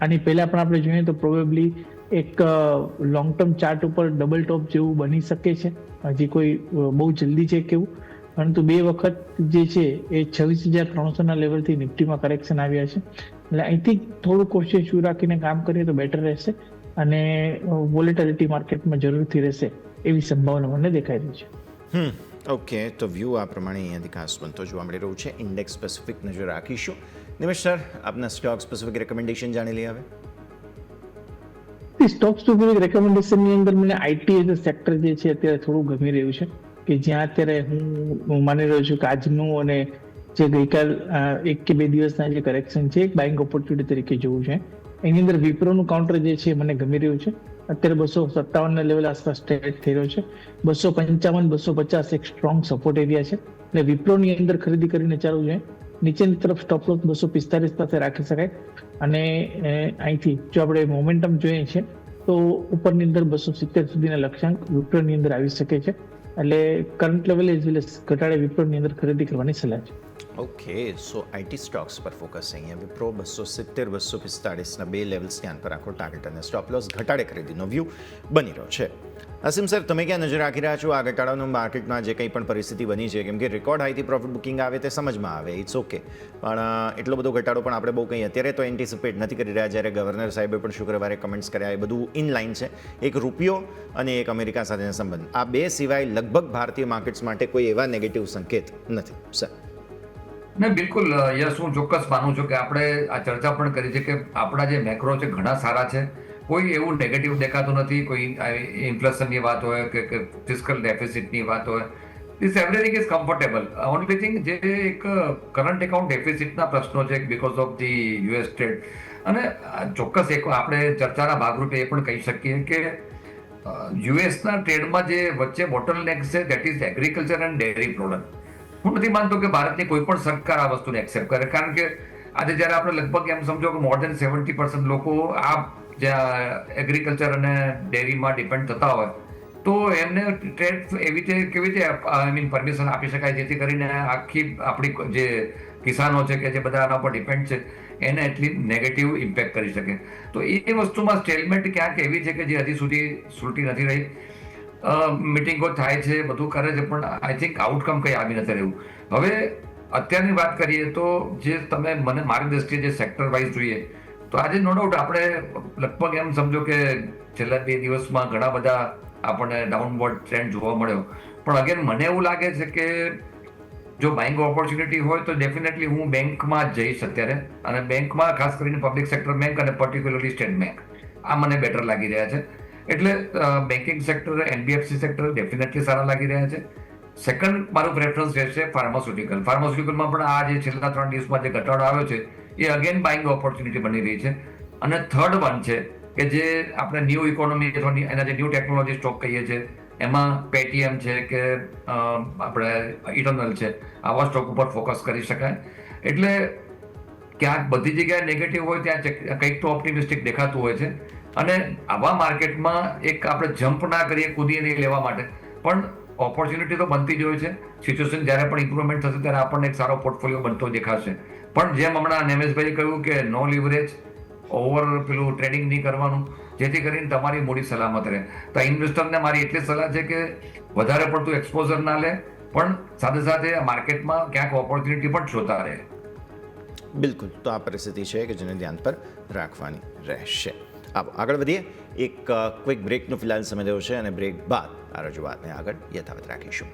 આની પહેલા પણ આપણે જોઈએ તો પ્રોબેબલી એક લોંગ ટર્મ ચાર્ટ ઉપર ડબલ ટોપ જેવું બની શકે છે. હજી કોઈ બહુ જલ્દી છે કેવું, પરંતુ 2 વખત જે છે એ 26,300ના લેવલથી નિફ્ટીમાં કરેક્શન આવ્યા છે. એટલે અહીંથી થોડું કોશિયસ વ્યૂ રાખીને કામ કરીએ તો બેટર રહેશે, અને વોલેટિલિટી માર્કેટમાં જરૂરથી રહેશે એવી સંભાવના મને દેખાઈ રહી છે. ઓકે, તો વ્યૂ આ પ્રમાણે અહીંયાથી ખાસ બનતો જોવા મળી રહ્યું છે. ઇન્ડેક્સ સ્પેસિફિક નજર રાખીશું. નિમેશ સર, આપના સ્ટોક સ્પેસિફિક રેકમેન્ડેશન જાણી લઈએ હવે. સ્ટોક સ્પેસિફિક રેકમેન્ડેશનની અંદર મને આઈટી એઝ અ સેક્ટર જે છે અત્યારે થોડું ગમી રહ્યું છે, કે જ્યાં અત્યારે હું માની રહ્યો છું કે આજનું અને જે ગઈકાલ 1 કે 2 દિવસના જે કરેક્શન છે એક બાઇંગ ઓપોર્ચ્યુનિટી તરીકે જોવું છે. એની અંદર વિપ્રોનું કાઉન્ટર જે છે મને ગમી રહ્યું છે. અત્યારે 257ના લેવલ આસપાસ ટ્રેડ થઈ રહ્યો છે. 255, 250 એક સ્ટ્રોંગ સપોર્ટ એરિયા છે, એટલે વિપ્રોની અંદર ખરીદી કરીને ચાલુ છે. નીચેની તરફ સ્ટોપ લોસ 245 પાસે રાખી શકાય, અને અહીંથી જો આપણે મોમેન્ટમ જોઈએ છે તો ઉપરની અંદર 270 સુધીના લક્ષ્યાંક વિપ્રોની અંદર આવી શકે છે. એટલે current level as well as ઘટાડે વિપ્રોની અંદર ખરીદી કરવાની સલાહ છે. ઓકે, સો આઈટી સ્ટોક્સ પર ફોકસ અહીંયા. વિપ્રો 270, 245ના 2 લેવલ્સ ધ્યાન પર રાખો. ટાર્ગેટ અને સ્ટોપ લોસ ઘટાડે ખરીદીનો વ્યૂ બની રહ્યો છે. અસીમ સર, તમે ક્યાં નજર રાખી રહ્યા છો આ ઘટાડાનું માર્કેટમાં જે કંઈ પણ પરિસ્થિતિ બની છે? કેમ કે રેકોર્ડ હાઈથી પ્રોફિટ બુકિંગ આવે તે સમજમાં આવે, ઇટ્સ ઓકે, પણ એટલો બધો ઘટાડો પણ આપણે બહુ કંઈ અત્યારે તો એન્ટિસિપેટ નથી કરી રહ્યા. જ્યારે ગવર્નર સાહેબે પણ શુક્રવારે કમેન્ટ્સ કર્યા, એ બધું ઇન લાઇન છે. એક રૂપિયો અને એક અમેરિકા સાથેના સંબંધ, આ 2 સિવાય લગભગ ભારતીય માર્કેટ્સ માટે કોઈ એવા નેગેટિવ સંકેત નથી. સર ના, બિલકુલ યસ, હું ચોક્કસ માનું છું કે આપણે આ ચર્ચા પણ કરી છે કે આપણા જે મેક્રો છે ઘણા સારા છે. કોઈ એવું નેગેટિવ દેખાતું નથી. કોઈ ઇન્ફ્લેશનની વાત હોય કે ફિસ્કલ ડેફિસિટની વાત હોય, this everything is comfortable. Only thing જે એક કરંટ એકાઉન્ટ ડેફિસિટના પ્રશ્નો છે because of the US trade, અને ચોક્કસ એક આપણે ચર્ચાના ભાગરૂપે એ પણ કહી શકીએ કે યુએસના ટ્રેડમાં જે વચ્ચે બોટલનેક છે that is agriculture and dairy product. હું નથી માનતો કે ભારતની કોઈ પણ સરકાર આ વસ્તુને એક્સેપ્ટ કરે, કારણ કે આજે જ્યારે આપણે લગભગ એમ સમજો કે મોર દેન 70% લોકો આ જ્યાં એગ્રીકલ્ચર અને ડેરીમાં ડિપેન્ડ થતા હોય, તો એમને ટ્રેડ એવી રીતે કેવી રીતે પરમિશન આપી શકાય જેથી કરીને આખી આપણી જે કિસાનો છે કે જે બધા આના પર ડિપેન્ડ છે એને એટલી નેગેટિવ ઇમ્પેક્ટ કરી શકે. તો એ વસ્તુમાં સ્ટેલમેન્ટ ક્યાંક એવી છે કે જે હજી સુધી સુલટી નથી રહી. મિટિંગો થાય છે, બધું કરે છે, પણ આઈ થિંક આઉટકમ કંઈ આવી નથી રહ્યું. હવે અત્યારની વાત કરીએ તો જે તમે મને મારી દ્રષ્ટિએ જે સેક્ટર વાઇઝ જોઈએ તો આજે નો ડાઉટ આપણે લગભગ એમ સમજો કે છેલ્લા 2 દિવસમાં ઘણા બધા આપણને ડાઉનવર્ડ ટ્રેન્ડ જોવા મળ્યો. પણ અગેન મને એવું લાગે છે કે જો બાઇંગ ઓપોર્ચ્યુનિટી હોય તો ડેફિનેટલી હું બેંકમાં જ જઈશ અત્યારે. અને બેંકમાં ખાસ કરીને પબ્લિક સેક્ટર બેંક અને પર્ટિક્યુલરલી સ્ટેટ બેંક, આ મને બેટર લાગી રહ્યા છે. એટલે banking sector, NBFC sector definitely સારા લાગી રહ્યા છે. સેકન્ડ મારું પ્રેફરન્સ રહેશે ફાર્માસ્યુટિકલ. ફાર્માસ્યુટિકલમાં પણ આ જે છેલ્લા 3 દિવસમાં જે ઘટાડો આવ્યો છે એ અગેન બાઇંગ ઓપોર્ચ્યુનિટી બની રહી છે. અને થર્ડ વન છે કે જે આપણે ન્યૂ ઇકોનોમી અથવા એના જે ન્યૂ ટેકનોલોજી સ્ટોક કહીએ છીએ એમાં પેટીએમ છે કે આપણે ઇટરનલ છે, આવા સ્ટોક ઉપર ફોકસ કરી શકાય. એટલે ક્યાંક બધી જગ્યાએ નેગેટિવ હોય ત્યાં કંઈક તો ઓપ્ટિમિસ્ટિક દેખાતું હોય છે. અને આવા માર્કેટમાં એક આપણે જમ્પ ના કરીએ, કૂદીએ નહીં લેવા માટે, પણ ઓપોર્ચ્યુનિટી તો બનતી જ હોય છે. સિચ્યુએશન જ્યારે પણ ઇમ્પ્રુવમેન્ટ થશે ત્યારે આપણને એક સારો પોર્ટફોલિયો બનતો દેખાશે. પણ જેમ હમણાં નેમેશભાઈ કહ્યું કે નો લિવરેજ, ઓવર પેલું ટ્રેડિંગ નહીં કરવાનું, જેથી કરીને તમારી મૂડી સલામત રહે. તો ઇન્વેસ્ટરને મારી એટલી સલાહ છે કે વધારે પડતું એક્સપોઝર ના લે, પણ સાથે સાથે આ માર્કેટમાં ક્યાંક ઓપોર્ચ્યુનિટી પણ જોતા રહે. બિલકુલ, તો આ પરિસ્થિતિ છે કે જેને ધ્યાન પર રાખવાની રહેશે. આગળ વધીએ. એક ક્વિક બ્રેકનો ફિલહાલ સમય થયો છે અને બ્રેક બાદ આ રજૂઆતને આગળ યથાવત રાખીશું.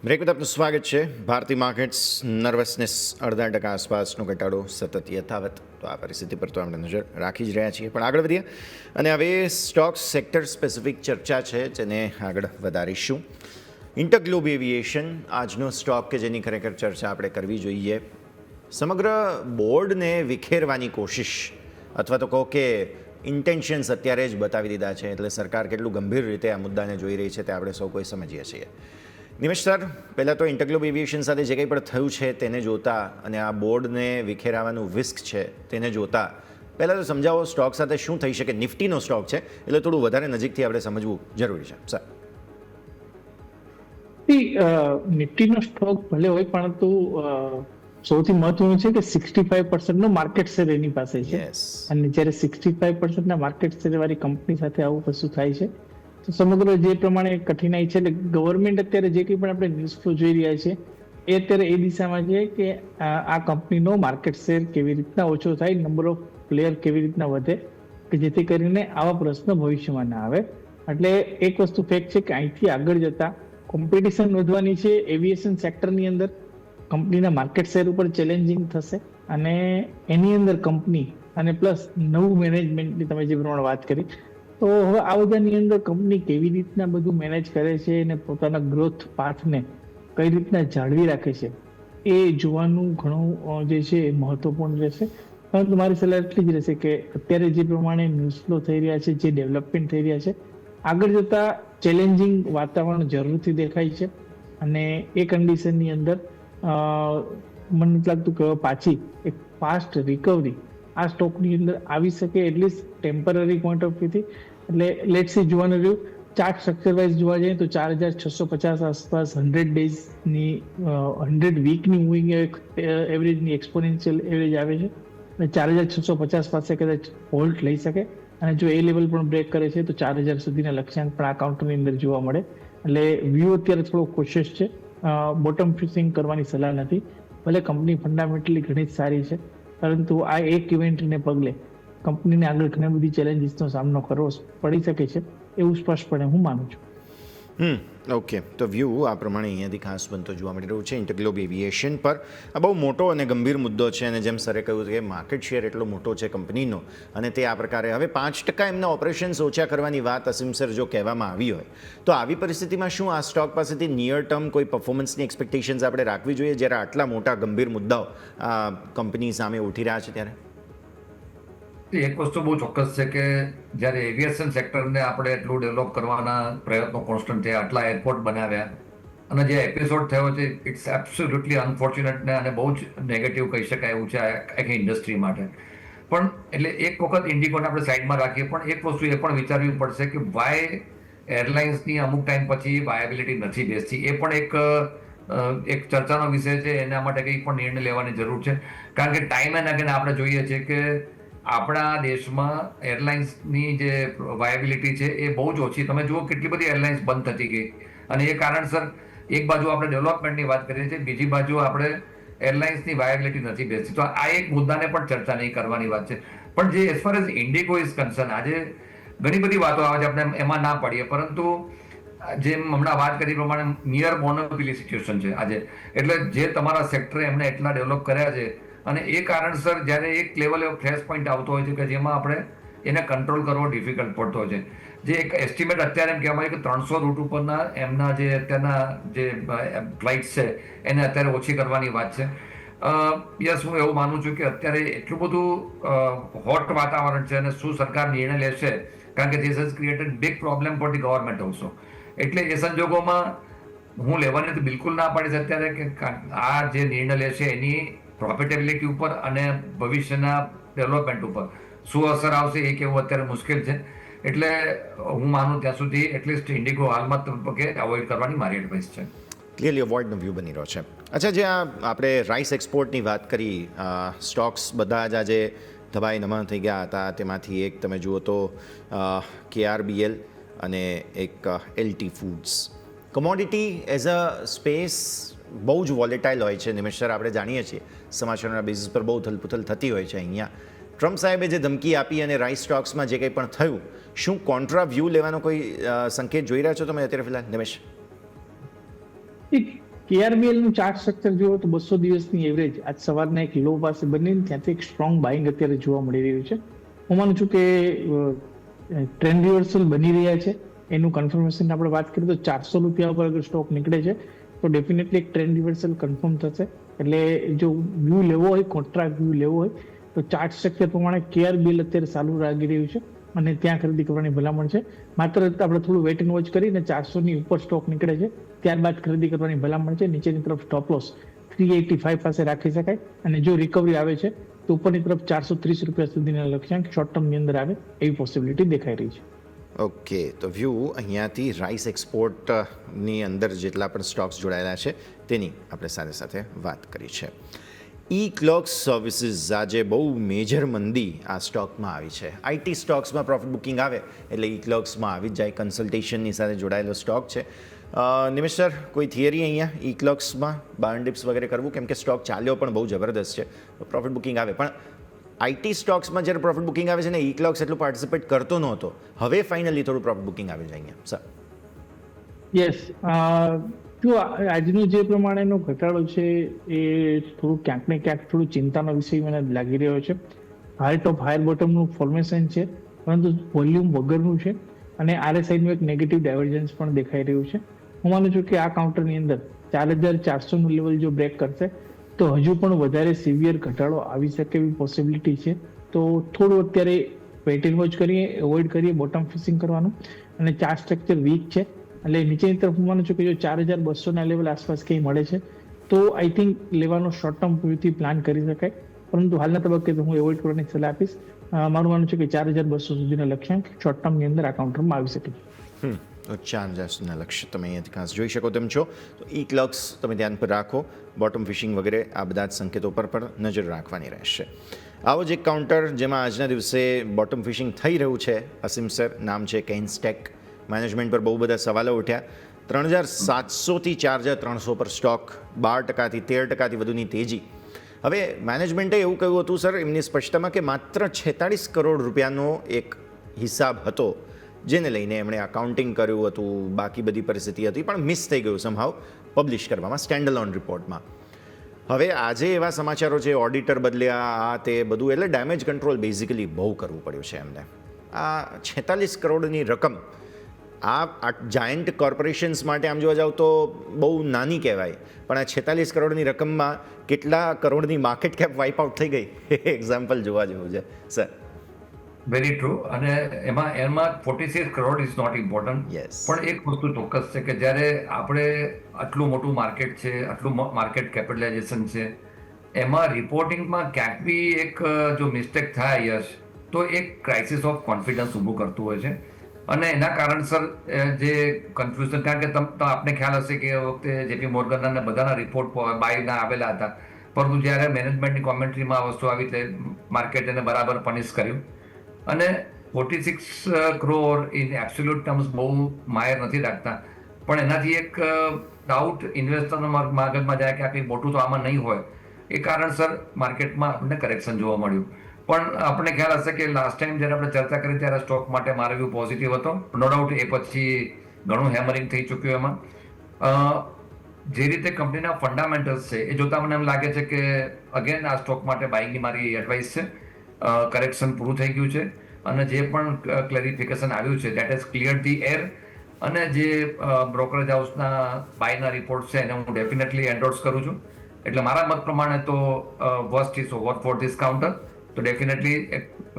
બ્રેક બાદ આપનું સ્વાગત છે. ભારતીય માર્કેટ્સ નર્વસનેસ 0.5% આસપાસનો ઘટાડો સતત યથાવત. તો આ પરિસ્થિતિ પર તો આપણે નજર રાખી જ રહ્યા છીએ. પણ આગળ વધીએ અને હવે સ્ટોક સેક્ટર સ્પેસિફિક ચર્ચા છે જેને આગળ વધારીશું. ઇન્ટરગ્લોબ એવિએશન આજનો સ્ટોક કે જેની ખરેખર ચર્ચા આપણે કરવી જોઈએ. સમગ્ર બોર્ડને વિખેરવાની કોશિશ અથવા તો કહો કે ઇન્ટેન્શન્સ અત્યારે જ બતાવી દીધા છે. એટલે સરકાર કેટલું ગંભીર રીતે આ મુદ્દાને જોઈ રહી છે તે આપણે સૌ કોઈ સમજીએ છીએ. નિમેશ સર, પહેલાં તો ઇન્ટરગ્લોબ એવિએશન સાથે જે કંઈ પણ થયું છે તેને જોતા અને આ બોર્ડને વિખેરાવાનું વિસ્ક છે તેને જોતા પહેલાં તો સમજાવો સ્ટોક સાથે શું થઈ શકે. નિફ્ટીનો સ્ટોક છે એટલે થોડું વધારે નજીકથી આપણે સમજવું જરૂરી છે સર. નિફ્ટીનો સ્ટોક ભલે હોય પરંતુ સૌથી મહત્વનું છે કે 65% માર્કેટ શેર એની પાસે છે. અને જ્યારે 65% માર્કેટ શેર વાળી કંપની સાથે આવું કશું થાય છે તો સમગ્ર જે પ્રમાણે કઠિનાઈ છે, એટલે ગવર્મેન્ટ અત્યારે જે કંઈ પણ આપણે ન્યૂઝ ફ્લો જોઈ રહ્યા છે એ અત્યારે એ દિશામાં છે કે આ કંપનીનો માર્કેટ શેર કેવી રીતના ઓછો થાય, નંબર ઓફ પ્લેયર કેવી રીતના વધે કે જેથી કરીને આવા પ્રશ્ન ભવિષ્યમાં ના આવે. એટલે એક વસ્તુ ફેક્ટ છે કે અહીંથી આગળ જતા કોમ્પિટિશન વધવાની છે એવિએશન સેક્ટરની અંદર. કંપનીના માર્કેટ શેર ઉપર ચેલેન્જિંગ થશે અને એની અંદર કંપની અને પ્લસ નવું મેનેજમેન્ટની તમે જે પ્રમાણે વાત કરી, તો હવે આ બધાની અંદર કંપની કેવી રીતના બધું મેનેજ કરે છે અને પોતાના ગ્રોથ પાથને કઈ રીતના જાળવી રાખે છે એ જોવાનું ઘણું જે છે એ મહત્વપૂર્ણ રહેશે. પરંતુ મારી સલાહ એટલી જ રહેશે કે અત્યારે જે પ્રમાણે ન્યૂઝ ફ્લો થઈ રહ્યા છે, જે ડેવલપમેન્ટ થઈ રહ્યા છે, આગળ જતા ચેલેન્જિંગ વાતાવરણ જરૂરથી દેખાય છે. અને એ કન્ડિશનની અંદર મને નથી લાગતું કે પાછી એક ફાસ્ટ રિકવરી આ સ્ટોકની અંદર આવી શકે, એટલીસ્ટ ટેમ્પરરી પોઈન્ટ ઓફ વ્યૂથી. એટલે લેટ્સ સી જોવાનું રહ્યું. ચાર્ટ સ્ટ્રક્ચર વાઇઝ જોવા જઈએ તો 4650 આસપાસ 100 ડેઝની 100 વીકની મૂવિંગ એવરેજની એક્સપોનેન્શિયલ એવરેજ આવે છે અને 4650 પાસે કદાચ હોલ્ડ લઈ શકે. અને જો એ લેવલ પણ બ્રેક કરે છે તો 4000 સુધીના લક્ષ્યાંક પણ આ કાઉન્ટરની અંદર જોવા મળે. એટલે વ્યૂ અત્યારે થોડો કોશિશ છે. બોટમ ફિશિંગ કરવાની સલાહ નથી. ભલે કંપની ફંડામેન્ટલી ઘણી જ સારી છે પરંતુ આ એક ઇવેન્ટને પગલે કંપનીને આગળ ઘણી બધી ચેલેન્જીસનો સામનો કરવો પડી શકે છે એવું સ્પષ્ટપણે હું માનું છું. ઓકે, તો વ્યૂ આ પ્રમાણે અહીંયાથી ખાસ બનતો જોવા મળી રહ્યું છે ઇન્ટરગ્લોબ એવિએશન પર. આ બહુ મોટો અને ગંભીર મુદ્દો છે અને જેમ સરે કહ્યું કે માર્કેટ શેર એટલો મોટો છે કંપનીનો અને તે આ પ્રકારે હવે 5% એમના ઓપરેશન્સ ઓછા કરવાની વાત અસીમ સર જો કહેવામાં આવી હોય તો આવી પરિસ્થિતિમાં શું આ સ્ટોક પાસેથી નિયર ટર્મ કોઈ પરફોર્મન્સની એક્સપેક્ટેશન્સ આપણે રાખવી જોઈએ જ્યારે આટલા મોટા ગંભીર મુદ્દાઓ આ કંપની સામે ઉઠી રહ્યા છે ત્યારે? એક વસ્તુ બહુ ચોક્કસ છે કે જ્યારે એવિએશન સેક્ટરને આપણે એટલું ડેવલપ કરવાના પ્રયત્નો કોન્સ્ટન્ટ થયા, આટલા એરપોર્ટ બનાવ્યા અને જે એપિસોડ થયો છે ઇટ્સ એબ્સોલ્યુટલી અનફોર્ચ્યુનેટ ને અને બહુ જ નેગેટિવ કહી શકાય એવું છે આખી ઇન્ડસ્ટ્રી માટે. પણ એટલે એક વખત ઇન્ડિકોને આપણે સાઈડમાં રાખીએ, પણ એક વસ્તુ એ પણ વિચારવી પડશે કે વાય એરલાઇન્સની અમુક ટાઈમ પછી વાયબિલિટી નથી બેસતી. એ પણ એક ચર્ચાનો વિષય છે. એના માટે કંઈક પણ નિર્ણય લેવાની જરૂર છે. કારણ કે ટાઈમ એન્ડ અગેન આપણે જોઈએ છીએ કે આપણા દેશમાં એરલાઇન્સની જે વાયબિલિટી છે એ બહુ જ ઓછી. તમે જુઓ કેટલી બધી એરલાઇન્સ બંધ થતી ગઈ, અને એ કારણસર એક બાજુ આપણે ડેવલપમેન્ટની વાત કરીએ છીએ, બીજી બાજુ આપણે એરલાઇન્સની વાયબિલિટી નથી બેસતી. તો આ એક મુદ્દાને પણ ચર્ચા નહીં કરવાની વાત છે. પણ જે as far as Indigo is concern, આજે ઘણી બધી વાતો આવે છે, આપણે એમાં ના પડીએ, પરંતુ જેમ હમણાં વાત કરી પ્રમાણે નિયર મોનોપોલી સિચ્યુએશન છે આજે. એટલે જે તમારા સેક્ટરે એમને એટલા ડેવલપ કર્યા છે, અને એ કારણસર જ્યારે એક લેવલે ફ્લેશ પોઈન્ટ આવતો હોય છે કે જેમાં આપણે એને કંટ્રોલ કરવો ડિફિકલ્ટ પડતો હોય છે. જે એક એસ્ટિમેટ અત્યારે એમ કહેવાય કે 300 રૂટ ઉપરના એમના જે અત્યારના જે ફ્લાઇટ્સ છે એને અત્યારે ઓછી કરવાની વાત છે. યસ, હું એવું માનું છું કે અત્યારે એટલું બધું હોટ વાતાવરણ છે, અને શું સરકાર નિર્ણય લેશે, કારણ કે this has created big problem for the government also. એટલે એ સંજોગોમાં હું લેવાની તો બિલકુલ ના પાડીશ અત્યારે કે આ જે નિર્ણય લેશે એની પ્રોફિટેબિલિટી ઉપર અને ભવિષ્યના ડેવલપમેન્ટ ઉપર શું અસર આવશે એ કહેવું અત્યારે મુશ્કેલ છે. એટલે હું માનું ત્યાં સુધી એટલીસ્ટ ઇન્ડિગો હાલમાં તબક્કે અવોઇડ કરવાની મારી એડવાઇસ છે. ક્લિયરલી અવોઇડનો વ્યૂ બની રહ્યો છે. અચ્છા, જે આપણે રાઈસ એક્સપોર્ટની વાત કરી, સ્ટોક્સ બધા જ આજે ધબાઈ નમન થઈ ગયા હતા. તેમાંથી એક તમે જુઓ તો KRBL અને એક LT foods. Commodity as a space બહુ જ વોલેટાઇલ હોય છે. નિમેશ સર, આપણે જાણીએ છીએ સમાચારોના બેઝિસ પર બહુ થલપુથલ થતી હોય છે. અહીંયા ટ્રમ્પ સાહેબે જે ધમકી આપી અને રાઈસ સ્ટોક્સમાં જે કંઈ પણ થયું, શું કોન્ટ્રા વ્યૂ લેવાનો કોઈ સંકેત જોઈ રહ્યા છો તમે અત્યારે ફિલહાલ, નિમેશ? KRBL નું ચાર્ટ સ્ટ્રક્ચર જુઓ તો 200 દિવસની એવરેજ આજ સવારના એક લો પાસે બનીને ત્યાંથી એક સ્ટ્રોંગ બાઇંગ અત્યારે જોવા મળી રહ્યું છે. હું માનું છું કે ટ્રેન્ડ રિવર્સલ બની રહ્યા છે. એનું કન્ફર્મેશન આપણે વાત કરીએ તો 400 રૂપિયા ઉપર અગર સ્ટોક નીકળે છે તો ડેફિનેટલી એક ટ્રેન્ડ રિવર્સલ કન્ફર્મ થશે. એટલે જો વ્યૂ લેવો હોય, કોન્ટ્રા વ્યૂ લેવો હોય તો ચાર્ટ સ્ટ્રક્ચર પ્રમાણે KRBL અત્યારે સારું લાગી રહ્યું છે અને ત્યાં ખરીદી કરવાની ભલામણ છે. માત્ર આપણે થોડું વેટ એન્ડ વોચ કરીને 400 ની ઉપર સ્ટોક નીકળે છે ત્યારબાદ ખરીદી કરવાની ભલામણ છે. નીચેની તરફ સ્ટોપ લોસ 385 પાસે રાખી શકાય, અને જો રિકવરી આવે છે તો ઉપરની તરફ 430 રૂપિયા સુધીના લક્ષ્યાંક શોર્ટ ટર્મની અંદર આવે એવી પોસિબિલિટી દેખાઈ રહી છે. ઓકે, તો વ્યૂ અહીંયાથી રાઈસ એક્સપોર્ટની અંદર જેટલા પણ સ્ટોક્સ જોડાયેલા છે તેની આપણે સાથે સાથે વાત કરી છે. ક્લર્ક્સ સર્વિસીસ આજે બહુ મેજર મંદી આ સ્ટોકમાં આવી છે. IT સ્ટોક્સમાં પ્રોફિટ બુકિંગ આવે એટલે ક્લર્ક્સમાં આવી જ જાય. કન્સલ્ટેશનની સાથે જોડાયેલો સ્ટોક છે. નિમેશ સર, કોઈ થિયરી અહીંયા ક્લર્ક્સમાં બાર્ન ડિપ્સ વગેરે કરવું? કેમ કે સ્ટોક ચાલ્યો પણ બહુ જબરદસ્ત છે, પ્રોફિટ બુકિંગ આવે, પણ IT સ્ટોક્સમાં જ્યારે પ્રોફિટ બુકિંગ આવે છે ને ક્લર્ક્સ એટલું પાર્ટિસિપેટ કરતો નહોતો. હવે ફાઇનલી થોડું પ્રોફિટ બુકિંગ આવે છે અહીંયા, સર. યસ, જો આજનો જે પ્રમાણેનો ઘટાડો છે એ થોડું ક્યાંક ને ક્યાંક થોડું ચિંતાનો વિષય મને લાગી રહ્યો છે. હાઈ ટોપ હાયર બોટમનું ફોર્મેશન છે, પરંતુ વોલ્યુમ વગરનું છે, અને RSI નું એક નેગેટિવ ડાયવર્જન્સ પણ દેખાઈ રહ્યું છે. હું માનું છું કે આ કાઉન્ટરની અંદર 4400 નું લેવલ જો બ્રેક કરશે તો હજુ પણ વધારે સિવિયર ઘટાડો આવી શકે એવી પોસિબિલિટી છે. તો થોડું અત્યારે વેઇટ એન્ડ વોચ કરીએ, એવોઇડ કરીએ બોટમ ફિશિંગ કરવાનું. અને ચાર્ટ સ્ટ્રક્ચર વીક છે એટલે નીચેની તરફ હું માનું છું કે જો 4200 ના લેવલ આસપાસ કંઈ મળે છે તો આઈ થિંક લેવાનો શોર્ટ ટર્મ વ્યૂથી પ્લાન કરી શકાય, પરંતુ હાલના તબક્કે તો હું એવોઇડ કરવાની સલાહ આપીશ. મારું માનવું છે કે 4200 સુધીના લક્ષ્યાંક શોર્ટ ટર્મની અંદર આ કાઉન્ટરમાં આવી શકે છે. 4000 લક્ષ્ય તમે અહીંયાથી ખાસ જોઈ શકો તેમ છો. તો ક્લર્ક્સ તમે ધ્યાન પર રાખો. બોટમ ફિશિંગ વગેરે આ બધા જ સંકેતો પર પણ નજર રાખવાની રહેશે. આવો જ એક કાઉન્ટર જેમાં આજના દિવસે બોટમ ફિશિંગ થઈ રહ્યું છે, અસીમ સર, નામ છે કેઇન્સટેક. મેનેજમેન્ટ પર બહુ બધા સવાલો ઉઠ્યા. 3700 થી 4300 પર સ્ટોક 12%થી 13%થી વધુની તેજી. હવે મેનેજમેન્ટે એવું કહ્યું હતું સર એમની સ્પષ્ટતામાં કે માત્ર 46 કરોડ રૂપિયાનો એક હિસાબ હતો જેને લઈને એમણે અકાઉન્ટિંગ કર્યું હતું. બાકી બધી પરિસ્થિતિ હતી પણ મિસ થઈ ગયું સમહાવ પબ્લિશ કરવામાં સ્ટેન્ડ અલોન રિપોર્ટમાં. હવે આજે એવા સમાચારો છે, ઓડિટર બદલ્યા, આ તે બધું, એટલે ડેમેજ કંટ્રોલ બેઝિકલી બહુ કરવું પડ્યું છે એમને. આ 46 કરોડની રકમ આ જાયન્ટ કોર્પોરેશન્સ માટે આમ જોવા જાવ તો બહુ નાની કહેવાય, પણ આ 46 કરોડની રકમમાં કેટલા કરોડની માર્કેટ કેપ વાઇપ આઉટ થઈ ગઈ, એક્ઝામ્પલ જોવા જેવું છે સર. Very true. અને એમાં 46 કરોડ ઇઝ નોટ ઇમ્પોર્ટન્ટ. પણ એક વસ્તુ ચોક્કસ છે કે જ્યારે આપણે આટલું મોટું માર્કેટ છે, આટલું માર્કેટ કેપિટલાઇઝેશન છે, એમાં રિપોર્ટિંગમાં ક્યાંક બી એક જો મિસ્ટેક થાય યશ તો એક ક્રાઇસિસ ઓફ કોન્ફિડન્સ ઊભું કરતું હોય છે. અને એના કારણસર જે કન્ફ્યુઝન, કારણ કે આપને ખ્યાલ હશે કે એ વખતે JP મોર્ગનના બધાના રિપોર્ટ બાયના આવેલા હતા, પરંતુ જ્યારે મેનેજમેન્ટની કોમેન્ટ્રીમાં આ વસ્તુ આવી તે માર્કેટ એને બરાબર પનિશ કર્યું અને 46 crore ઇન એબ્સોલ્યુટ ટર્મ્સ બહુ માયર નથી રાખતા, પણ એનાથી એક ડાઉટ ઇન્વેસ્ટરના મગજમાં જાય કે આ કંઈ મોટું તો આમાં નહીં હોય, એ કારણસર માર્કેટમાં આપણને કરેક્શન જોવા મળ્યું. પણ આપણને ખ્યાલ હશે કે લાસ્ટ ટાઈમ જ્યારે આપણે ચર્ચા કરી ત્યારે સ્ટોક માટે મારો વ્યૂ પોઝિટિવ હતો. નો ડાઉટ એ પછી ઘણું હેમરિંગ થઈ ચૂક્યું એમાં. જે રીતે કંપનીના ફંડામેન્ટલ્સ છે એ જોતા મને એમ લાગે છે કે અગેન આ સ્ટોક માટે બાઇંગની મારી એડવાઇસ છે. કરેક્શન પૂરું થઈ ગયું છે અને જે પણ ક્લેરિફિકેશન આવ્યું છે that is clear the air. અને જે બ્રોકરેજ હાઉસના બાયના રિપોર્ટ છે એને હું ડેફિનેટલી એન્ડોર્સ કરું છું. એટલે મારા મત પ્રમાણે તો worst is over for this counter, તો ડેફિનેટલી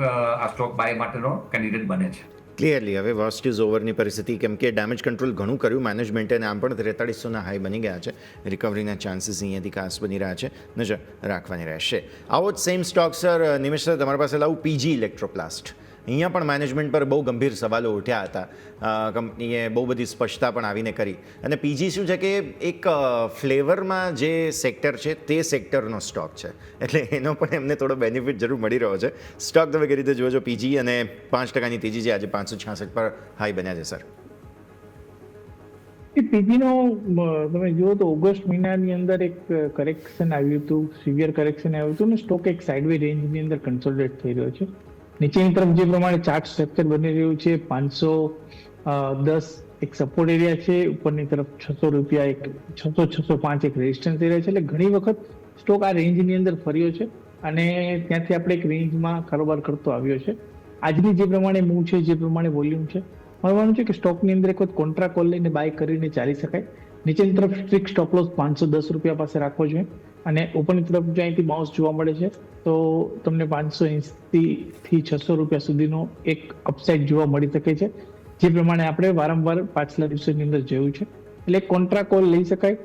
આ સ્ટોક બાય માટેનો કેન્ડિડેટ બને છે. ક્લિયરલી હવે વર્સ્ટ ઇઝ ઓવરની પરિસ્થિતિ, કેમ કે ડેમેજ કંટ્રોલ ઘણું કર્યું મેનેજમેન્ટે અને આમ પણ 4300ના હાઈ બની ગયા છે. રિકવરીના ચાન્સીસ અહીંયાથી ખાસ બની રહ્યા છે, નજર રાખવાની રહેશે. આવો જ same stock sir Nimesh sir તમારી પાસે લાવું પીજી ઇલેક્ટ્રોપ્લાસ્ટ. અહીંયા પણ મેનેજમેન્ટ પર બહુ ગંભીર સવાલો ઉઠ્યા હતા. કંપનીએ બહુ બધી સ્પષ્ટતા પણ આવીને કરી. અને પીજી શું છે કે એક ફ્લેવરમાં જે સેક્ટર છે તે સેક્ટરનો સ્ટોક છે, એટલે એનો પણ એમને થોડો બેનિફિટ જરૂર મળી રહ્યો છે. સ્ટોક તમે કઈ રીતે જોજો પીજી, અને 5%ની તેજી છે, આજે 566 પર હાઈ બન્યા છે સર. પીજીનો તમે જુઓ તો ઓગસ્ટ મહિનાની અંદર એક કરેક્શન આવ્યું હતું, સિવિયર કરેક્શન આવ્યું હતું ને સ્ટોક એક સાઇડવે રેન્જની અંદર કન્સોલિડેટ થઈ રહ્યો છે. નીચેની તરફ જે પ્રમાણે ચાર્ટ સ્ટ્રક્ચર બની રહ્યું છે 510 એક સપોર્ટ એરિયા છે, ઉપરની તરફ 600 રૂપિયા એક 605 એક રેઝિસ્ટન્સ એરિયા છે. એટલે ઘણી વખત સ્ટોક આ રેન્જની અંદર ફર્યો છે અને ત્યાંથી આપણે એક રેન્જમાં કારોબાર કરતો આવ્યો છે. આજની જે પ્રમાણે મૂવ છે, જે પ્રમાણે વોલ્યુમ છે, માનવાનું છે કે સ્ટોકની અંદર એક વખત કોન્ટ્રા કોલ લઈને બાય કરીને ચાલી શકાય. નીચેની તરફ સ્ટ્રિક્ટ સ્ટોપ લોસ 510 રૂપિયા પાસે રાખવો જોઈએ અને ઉપરની તરફ જો અહીંથી બાઉન્સ જોવા મળે છે તો તમને 580 થી 600 રૂપિયા સુધીનો એક અપસાઇડ જોવા મળી શકે છે, જે પ્રમાણે આપણે વારંવાર પાછલા દિવસોની અંદર જોયું છે. એટલે કોન્ટ્રા કોલ લઈ શકાય,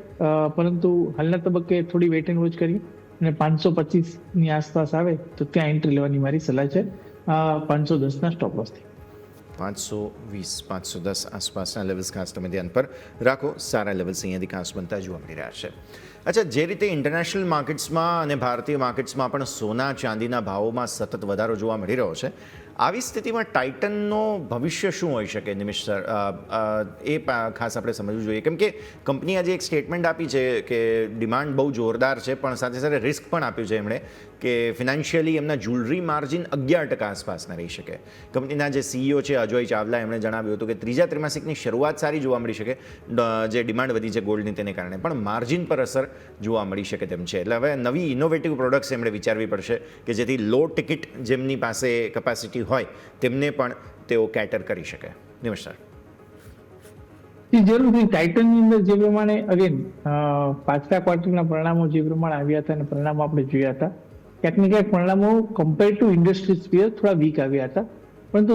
પરંતુ હાલના તબક્કે થોડી વેટ એન્ડ વોચ કરી અને 525ની આસપાસ આવે તો ત્યાં એન્ટ્રી લેવાની મારી સલાહ છે 510ના સ્ટોપ લોસથી. 520 510 આસપાસના લેવલ્સ ખાસ તમે ધ્યાન પર રાખો. સારા લેવલ્સ અહીંયાથી ખાસ બનતા જોવા મળી રહ્યા છે. અચ્છા, જે રીતે ઇન્ટરનેશનલ માર્કેટ્સમાં અને ભારતીય માર્કેટ્સમાં પણ સોના ચાંદીના ભાવોમાં સતત વધારો જોવા મળી રહ્યો છે, આવી સ્થિતિમાં ટાઇટનનો ભવિષ્ય શું હોઈ શકે નિમિષ સર? એ ખાસ આપણે સમજવું જોઈએ, કેમ કે કંપની આજે એક સ્ટેટમેન્ટ આપી છે કે ડિમાન્ડ બહુ જોરદાર છે, પણ સાથે સાથે રિસ્ક પણ આપ્યું છે એમણે કે ફિનાન્શિયલી એમના જ્વેલરી માર્જિન 11% આસપાસના રહી શકે. કંપનીના જે સીઈઓ છે અજય ચાવલા, એમણે જણાવ્યું હતું કે ત્રીજા ત્રિમાસિકની શરૂઆત સારી જોવા મળી શકે, જે ડિમાન્ડ વધી છે ગોલ્ડની તેને કારણે, પણ માર્જિન પર અસર જોવા મળી શકે તેમ છે. એટલે હવે નવી ઇનોવેટિવ પ્રોડક્ટ્સ એમણે વિચારવી પડશે કે જેથી લો ટિકિટ જેમની પાસે કેપેસિટી હોય તેમને પણ તેઓ કેટર કરી શકે. નિમેશ સર. જરૂરથી ટાઇટનની અંદર જે પ્રમાણે અગેન પાછલા ક્વાર્ટરના પરિણામો જે પ્રમાણે આવ્યા હતા અને પરિણામો આપણે જોયા હતા, ક્યાંક ને ક્યાંક પરિણામો કમ્પેર ટુ ઇન્ડસ્ટ્રી સ્પીયર થોડા વીક આવ્યા હતા. પરંતુ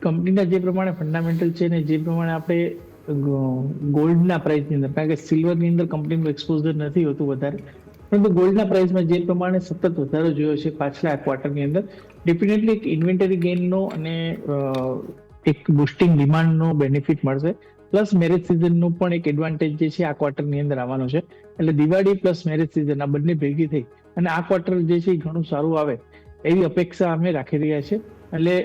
કંપનીના જે પ્રમાણે ફંડામેન્ટલ છે ને જે પ્રમાણે આપણે ગોલ્ડના પ્રાઇસની અંદર, કારણ કે સિલ્વરની અંદર કંપનીનું એક્સપોઝર નથી હોતું વધારે, પરંતુ ગોલ્ડના પ્રાઇસમાં જે પ્રમાણે સતત વધારો જોયો છે પાછલા ક્વાર્ટરની અંદર, ડેફિનેટલી એક ઇન્વેન્ટરી ગેઇનનો અને એક બુસ્ટિંગ ડિમાન્ડનો બેનિફિટ મળશે. પ્લસ મેરેજ સિઝનનું પણ એક એડવાન્ટેજ જે છે આ ક્વાર્ટરની અંદર આવવાનો છે. એટલે દિવાળી પ્લસ મેરેજ સિઝન આ બંને ભેગી થઈ અને આ ક્વાર્ટર જે છે એ ઘણું સારું આવે એવી અપેક્ષા અમે રાખી રહ્યા છીએ. એટલે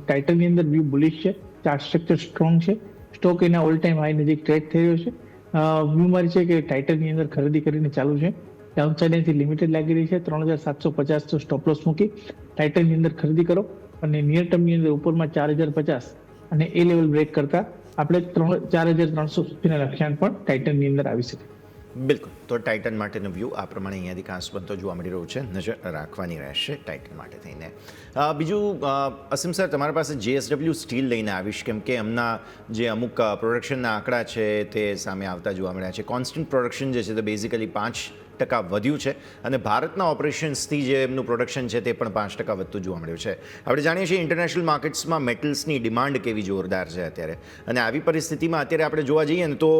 ટાઇટનની અંદર વ્યૂ બુલિશ છે, ચાર્ટ સ્ટ્રક્ચર સ્ટ્રોંગ છે, સ્ટોક એના ઓલ ટાઈમ હાઈ નજીક ટ્રેડ થઈ રહ્યો છે. વ્યૂ મારી છે કે ટાઇટનની અંદર ખરીદી કરીને ચાલુ છે. ડાઉનસાઇડથી લિમિટેડ લાગી રહી છે, 3750 તો સ્ટોપ લોસ મૂકી ટાઇટનની અંદર ખરીદી કરો અને નિયર ટર્મની અંદર ઉપરમાં 4050 અને એ લેવલ બ્રેક કરતા આપણે 4300 સુધીના લક્ષ્યાંક પણ ટાઇટનની અંદર આવી શકે. બિલકુલ. તો ટાઇટન માટેનો વ્યૂ આ પ્રમાણે અહીંયાથી ખાસ બનતો જોવા મળી રહ્યો છે, નજર રાખવાની રહેશે ટાઇટન માટે થઈને. બીજું અસીમ સર, તમારી પાસે JSW સ્ટીલ લઈને આવીશ, કેમ કે એમના જે અમુક પ્રોડક્શનના આંકડા છે તે સામે આવતા જોવા મળ્યા છે. કોન્સ્ટન્ટ પ્રોડક્શન જે છે તે બેઝિકલી 5% વધ્યું છે અને ભારતના ઓપરેશન્સથી જે એમનું પ્રોડક્શન છે તે પણ 5% વધતું જોવા મળ્યું છે. આપણે જાણીએ છીએ ઇન્ટરનેશનલ માર્કેટ્સમાં મેટલ્સની ડિમાન્ડ કેવી જોરદાર છે અત્યારે, અને આવી પરિસ્થિતિમાં અત્યારે આપણે જોવા જઈએ ને તો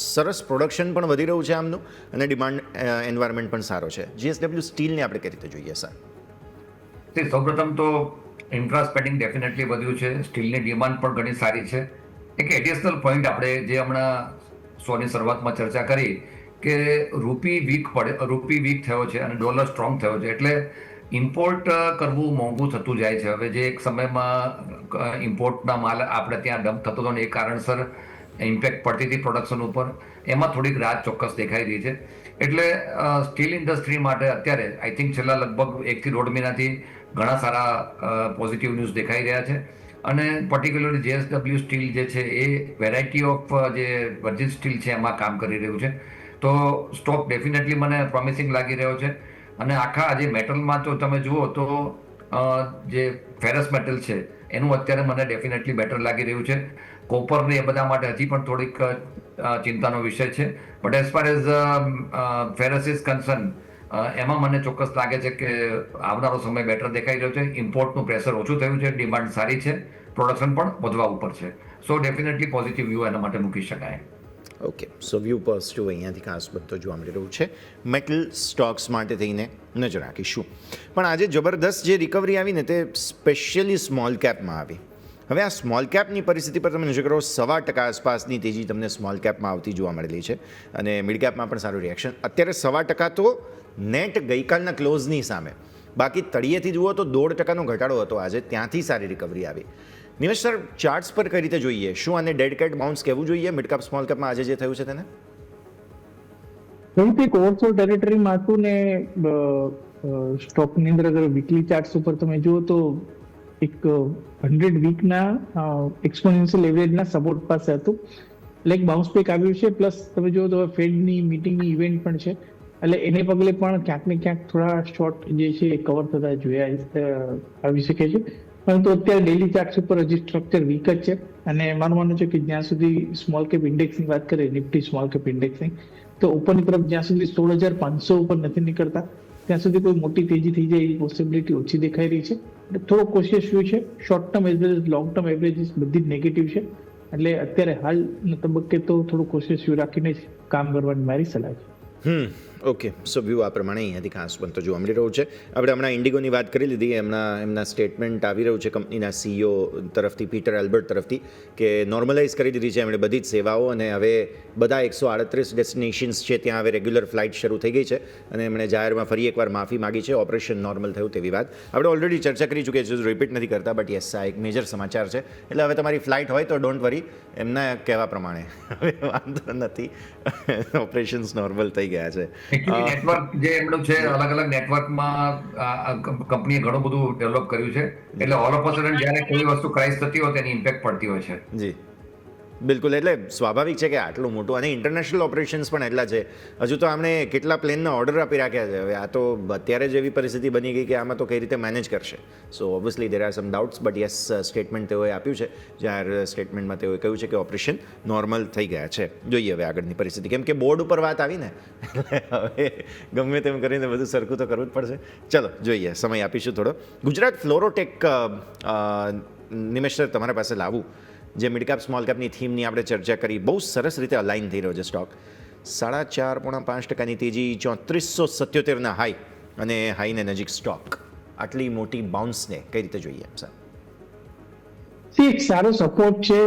સરસ પ્રોડક્શન પણ વધી રહ્યું છે આમનું અને ડિમાન્ડ એન્વાયરમેન્ટ પણ સારો છે. JSW સ્ટીલને આપણે કઈ રીતે જોઈએ સર? સૌપ્રથમ તો ઇન્ફ્રા સ્પેન્ડિંગ ડેફિનેટલી વધ્યું છે, સ્ટીલની ડિમાન્ડ પણ ઘણી સારી છે. એક એડિશનલ પોઈન્ટ આપણે જે હમણાં શોની શરૂઆતમાં ચર્ચા કરી કે રૂપી વીક થયો છે અને ડોલર સ્ટ્રોંગ થયો છે, એટલે ઇમ્પોર્ટ કરવું મોંઘું થતું જાય છે. હવે જે એક સમયમાં ઇમ્પોર્ટના માલ આપણે ત્યાં ડમ્પ થતો હતો ને એ કારણસર ઇમ્પેક્ટ પડતી હતી પ્રોડક્શન ઉપર, એમાં થોડીક રાહત ચોક્કસ દેખાઈ રહી છે. એટલે સ્ટીલ ઇન્ડસ્ટ્રી માટે અત્યારે આઈ થિંક છેલ્લા લગભગ 1 થી 1.5 મહિનાથી ઘણા સારા પોઝિટિવ ન્યૂઝ દેખાઈ રહ્યા છે. અને પર્ટિક્યુલરલી JSW સ્ટીલ જે છે એ વેરાયટી ઓફ જે વર્જિન સ્ટીલ છે એમાં કામ કરી રહ્યું છે. તો સ્ટોક ડેફિનેટલી મને પ્રોમિસિંગ લાગી રહ્યો છે. અને આખા આજે મેટલમાં તો તમે જુઓ તો જે ફેરસ મેટલ છે એનું અત્યારે મને ડેફિનેટલી બેટર લાગી રહ્યું છે. કોપર ને એ બધા માટે હજી પણ થોડીક ચિંતાનો વિષય છે. But as far as ferrous is concern, એમાં મને ચોક્કસ લાગે છે કે આવનારો સમય બેટર દેખાઈ રહ્યો છે. ઇમ્પોર્ટનું પ્રેશર ઓછું થયું છે, ડિમાન્ડ સારી છે, પ્રોડક્શન પણ વધવા ઉપર છે. સો ડેફિનેટલી પોઝિટિવ વ્યૂ એના માટે મૂકી શકાય. ઓકે, સો વ્યૂ પોઝિટિવ અહીંયાથી ખાસ બધો જોવા મળી રહ્યું છે. મેટલ સ્ટોક્સ માટે થઈને નજર રાખીશું. પણ આજે જબરદસ્ત જે રિકવરી આવી ને તે સ્પેશિયલી સ્મોલ કેપમાં આવી. હવે આ સ્મોલ કેપની પરિસ્થિતિ પર તમે નજર કરો, 0.25% આસપાસની તેજી તમને સ્મોલ કેપમાં આવતી જોવા મળેલી છે અને મિડ કેપમાં પણ સારું રિએક્શન. અત્યારે 0.25% તો નેટ ગઈકાલના ક્લોઝની સામે, બાકી તળિયેથી જુઓ તો 0.5%નો ઘટાડો હતો આજે, ત્યાંથી સારી રિકવરી આવી. નિમેશ સર, ચાર્ટ્સ પર કઈ રીતે જોઈએ? શું આને ડેડ કેટ બાઉન્સ કહેવું જોઈએ મિડ કેપ સ્મોલ કેપમાં આજે જે થયું છે તેને? એક ઓવરસોલ્ડ ટેરિટરીમાં હતું ને સ્ટોકની અંદર અગર વીકલી ચાર્ટ્સ ઉપર તમે જુઓ તો એક 100 વીકના એક્સપોનેન્શિયલ એવરેજના સપોર્ટ પાસે હતું, એટલે એક બાઉન્સ બેક આવ્યું છે. પ્લસ તમે જુઓ તો ફેડની મીટિંગની ઇવેન્ટ પણ છે, એટલે એને પગલે પણ ક્યાંક ને ક્યાંક થોડા શોર્ટ જે છે એ કવર થતા જોયા આવી શકે છે. પરંતુ અત્યારે ડેલી ચાર્ટ્સ ઉપર હજી સ્ટ્રક્ચર વીક જ છે અને મારું માનવું છે કે જ્યાં સુધી સ્મોલ કેપ ઇન્ડેક્સની વાત કરીએ, નિફ્ટી સ્મોલ કેપ ઇન્ડેક્સની, તો ઉપરની તરફ જ્યાં સુધી 16,500 ઉપર નથી નીકળતા ત્યાં સુધી કોઈ મોટી તેજી થઈ જાય એવી પોસિબિલિટી ઓછી દેખાઈ રહી છે. એટલે થોડો કોશિયસ વ્યૂ છે. Short term as well as long term averages બધી જ નેગેટિવ છે, એટલે અત્યારે હાલના તબક્કે તો થોડું કોશિયસ વ્યૂ રાખીને જ કામ કરવાની મારી સલાહ છે. ઓકે, સો વ્યૂ આ પ્રમાણે અહીંયાથી ખાસ બનતો જોવા મળી રહ્યું છે. આપણે હમણાં ઇન્ડિગોની વાત કરી લીધી, એમના સ્ટેટમેન્ટ આવી રહ્યું છે કંપનીના CEO તરફથી, પીટર એલ્બર્ટ તરફથી, કે નોર્મલાઇઝ કરી દીધી છે એમણે બધી જ સેવાઓ અને હવે બધા 138 ડેસ્ટિનેશન્સ છે ત્યાં હવે રેગ્યુલર ફ્લાઇટ શરૂ થઈ ગઈ છે અને એમણે જાહેરમાં ફરી એકવાર માફી માગી છે. ઓપરેશન નોર્મલ થયું તેવી વાત આપણે ઓલરેડી ચર્ચા કરી ચૂક્યા છીએ, રિપીટ નથી કરતા, બટ યસ, આ એક મેજર સમાચાર છે. એટલે હવે તમારી ફ્લાઇટ હોય તો ડોન્ટ વરી, એમના કહેવા પ્રમાણે હવે વાંધો નથી, ઓપરેશન્સ નોર્મલ થઈ ગયા છે. નેટવર્ક જે એમનું છે, અલગ અલગ નેટવર્કમાં કંપનીએ ઘણું બધું ડેવલપ કર્યું છે, એટલે ઓલ ઓફ અ સડન જ્યારે કોઈ વસ્તુ ક્રાઇસ થતી હોય તેની ઇમ્પેક્ટ પડતી હોય છે. જી બિલકુલ, એટલે સ્વાભાવિક છે કે આટલું મોટું અને ઇન્ટરનેશનલ ઓપરેશન્સ પણ એટલા છે. હજુ તો આમણે કેટલા પ્લેનના ઓર્ડર આપી રાખ્યા છે. હવે આ તો અત્યારે જ એવી પરિસ્થિતિ બની ગઈ કે આમાં તો કઈ રીતે મેનેજ કરશે. So obviously there are some doubts, but yes, statement તેઓએ આપ્યું છે. જાહેર સ્ટેટમેન્ટમાં તેઓએ કહ્યું છે કે ઓપરેશન નોર્મલ થઈ ગયા છે. જોઈએ હવે આગળની પરિસ્થિતિ, કેમ કે બોર્ડ ઉપર વાત આવી ને, એટલે હવે ગમે તેમ કરીને બધું સરખું તો કરવું જ પડશે. ચલો જોઈએ, સમય આપીશું થોડો. ગુજરાત ફ્લોરોટેક, નિમેશ સર તમારા પાસે લાવું, જે મિડ કેપ સ્મોલ કેપની થીમની આપણે ચર્ચા કરી, બહુ સરસ રીતે અલાઇન થઈ રહ્યો છે સ્ટોક. 4.5-5% તેજી, 3477ના હાઈ અને હાઈને નજીક સ્ટોક. આટલી મોટી બાઉન્સને કઈ રીતે જોઈએ સર? એક સારો સપોર્ટ છે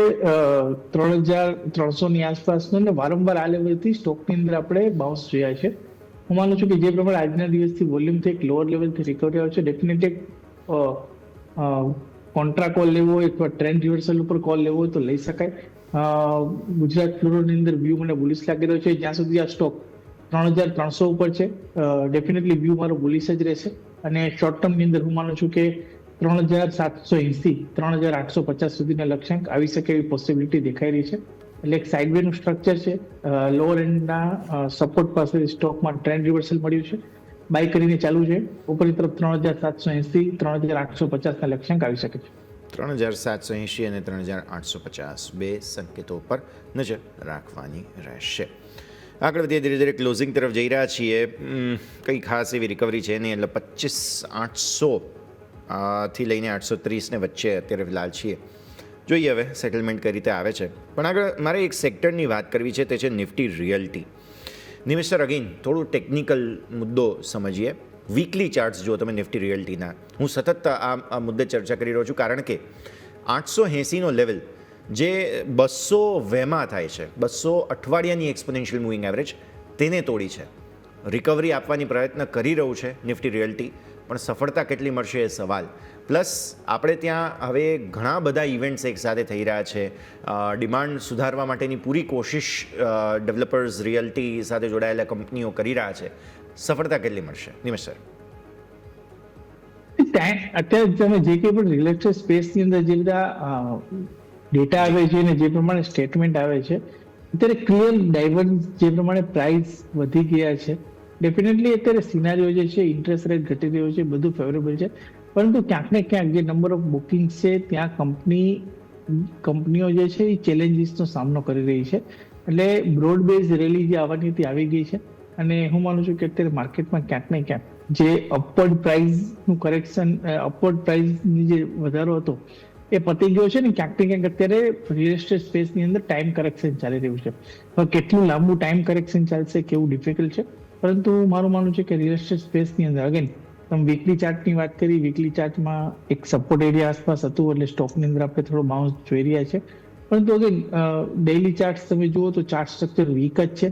3,300 ની આસપાસનો, ને વારંવાર આ લેવલથી સ્ટોકની અંદર આપણે બાઉન્સ જોયા છે. હું માનું છું કે જે પ્રમાણે આજના દિવસથી વોલ્યુમથી એક લોઅર લેવલથી રિકવરી આવે છે, ડેફિનેટલી કોન્ટ્રા કોલ લેવો હોય અથવા ટ્રેન્ડ રિવર્સલ ઉપર કોલ લેવો હોય તો લઈ શકાય. ગુજરાત ફ્લોરોની અંદર વ્યૂ મને બુલિશ લાગી રહ્યો છે. જ્યાં સુધી આ સ્ટોક 3,300 ઉપર છે, ડેફિનેટલી વ્યૂ મારો બુલિશ જ રહેશે. અને શોર્ટ ટર્મની અંદર હું માનું છું કે 3,780 3,850 સુધીના લક્ષ્યાંક આવી શકે એવી પોસિબિલિટી દેખાઈ રહી છે. એટલે એક સાઇડવેનું સ્ટ્રક્ચર છે. લોઅર એન્ડના સપોર્ટ પાસે સ્ટોકમાં ટ્રેન્ડ રિવર્સલ મળ્યું છે, બાય કરીને ચાલુ છે. ઉપરની તરફ 3,780 3,850ના લક્ષ્યાંક આવી શકે છે. 3,780 અને 3,850 બે સંકેતો પર નજર રાખવાની રહેશે. આગળ વધીએ, ધીરે ધીરે ક્લોઝિંગ તરફ જઈ રહ્યા છીએ. કંઈ ખાસ એવી રિકવરી છે નહીં, એટલે 25,800 થી લઈને 830ને વચ્ચે અત્યારે ફિલહાલ છીએ. જોઈએ હવે સેટલમેન્ટ કઈ રીતે આવે છે. પણ આગળ મારે એક સેક્ટરની વાત કરવી છે, તે છે Nifty realty. Nimesh sir, again થોડું ટેકનિકલ મુદ્દો સમજીએ. વીકલી ચાર્ટ્સ જો તમે નિફ્ટી રિયલ્ટીના, હું સતત આ મુદ્દે ચર્ચા કરી રહ્યો છું, કારણ કે 880નો લેવલ જે 200 વેમાં થાય છે, 200 અઠવાડિયાની એક્સપોનેન્શિયલ મૂવિંગ એવરેજ, તેને તોડી છે. રિકવરી આપવાની પ્રયત્ન કરી રહ્યું છે નિફ્ટી રિયલ્ટી, પણ સફળતા કેટલી મળશે એ સવાલ. પ્લસ આપણે ત્યાં હવે ઘણા બધા ઇવેન્ટ્સ એકસાથે થઈ રહ્યા છે. ડિમાન્ડ સુધારવા માટેની પૂરી કોશિશ ડેવલપર્સ, રિયલ્ટી સાથે જોડાયેલા કંપનીઓ કરી રહ્યા છે. સફળતા કેટલી મળશે નિમેશ સર? અત્યારે તમે જે કંઈ પણ રિયલ એસ્ટેટ સ્પેસની અંદર જે બધા ડેટા આવે છે અને જે પ્રમાણે સ્ટેટમેન્ટ આવે છે, અત્યારે ક્લિયર ડાયવર્સ જે પ્રમાણે પ્રાઇસ વધી ગયા છે. ડેફિનેટલી અત્યારે સિનારીઓ જે છે, ઇન્ટરેસ્ટ રેટ ઘટી રહ્યો છે, બધું ફેવરેબલ છે, પરંતુ ક્યાંક ને ક્યાંક જે નંબર ઓફ બુકિંગ્સ છે ત્યાં કંપનીઓ જે છે એ ચેલેન્જીસનો સામનો કરી રહી છે. એટલે બ્રોડ બેઝ રેલી જે આવવાની હતી આવી ગઈ છે, અને હું માનું છું કે અત્યારે માર્કેટમાં ક્યાંક ને ક્યાંક જે અપવર્ડ પ્રાઇસનું કરેક્શન, અપવર્ડ પ્રાઇસની જે વધારો હતો એ પતી ગયો છે ને ક્યાંક ને ક્યાંક અત્યારે રિયલ એસ્ટેટ સ્પેસની અંદર ટાઈમ કરેક્શન ચાલી રહ્યું છે. હવે કેટલું લાંબુ ટાઈમ કરેક્શન ચાલશે કેવું ડિફિકલ્ટ છે, પરંતુ મારું માનવું છે કે રિયલ એસ્ટેટ સ્પેસની અંદર અગેન તમે વીકલી ચાર્ટની વાત કરી, વીકલી ચાર્ટમાં એક સપોર્ટ એરિયા આસપાસ હતું, એટલે સ્ટોકની અંદર આપણે થોડો બાઉન્સ જોઈ રહ્યા છે. પરંતુ અગેન ડેઇલી ચાર્ટ તમે જુઓ તો ચાર્ટ સ્ટ્રક્ચર વીક જ છે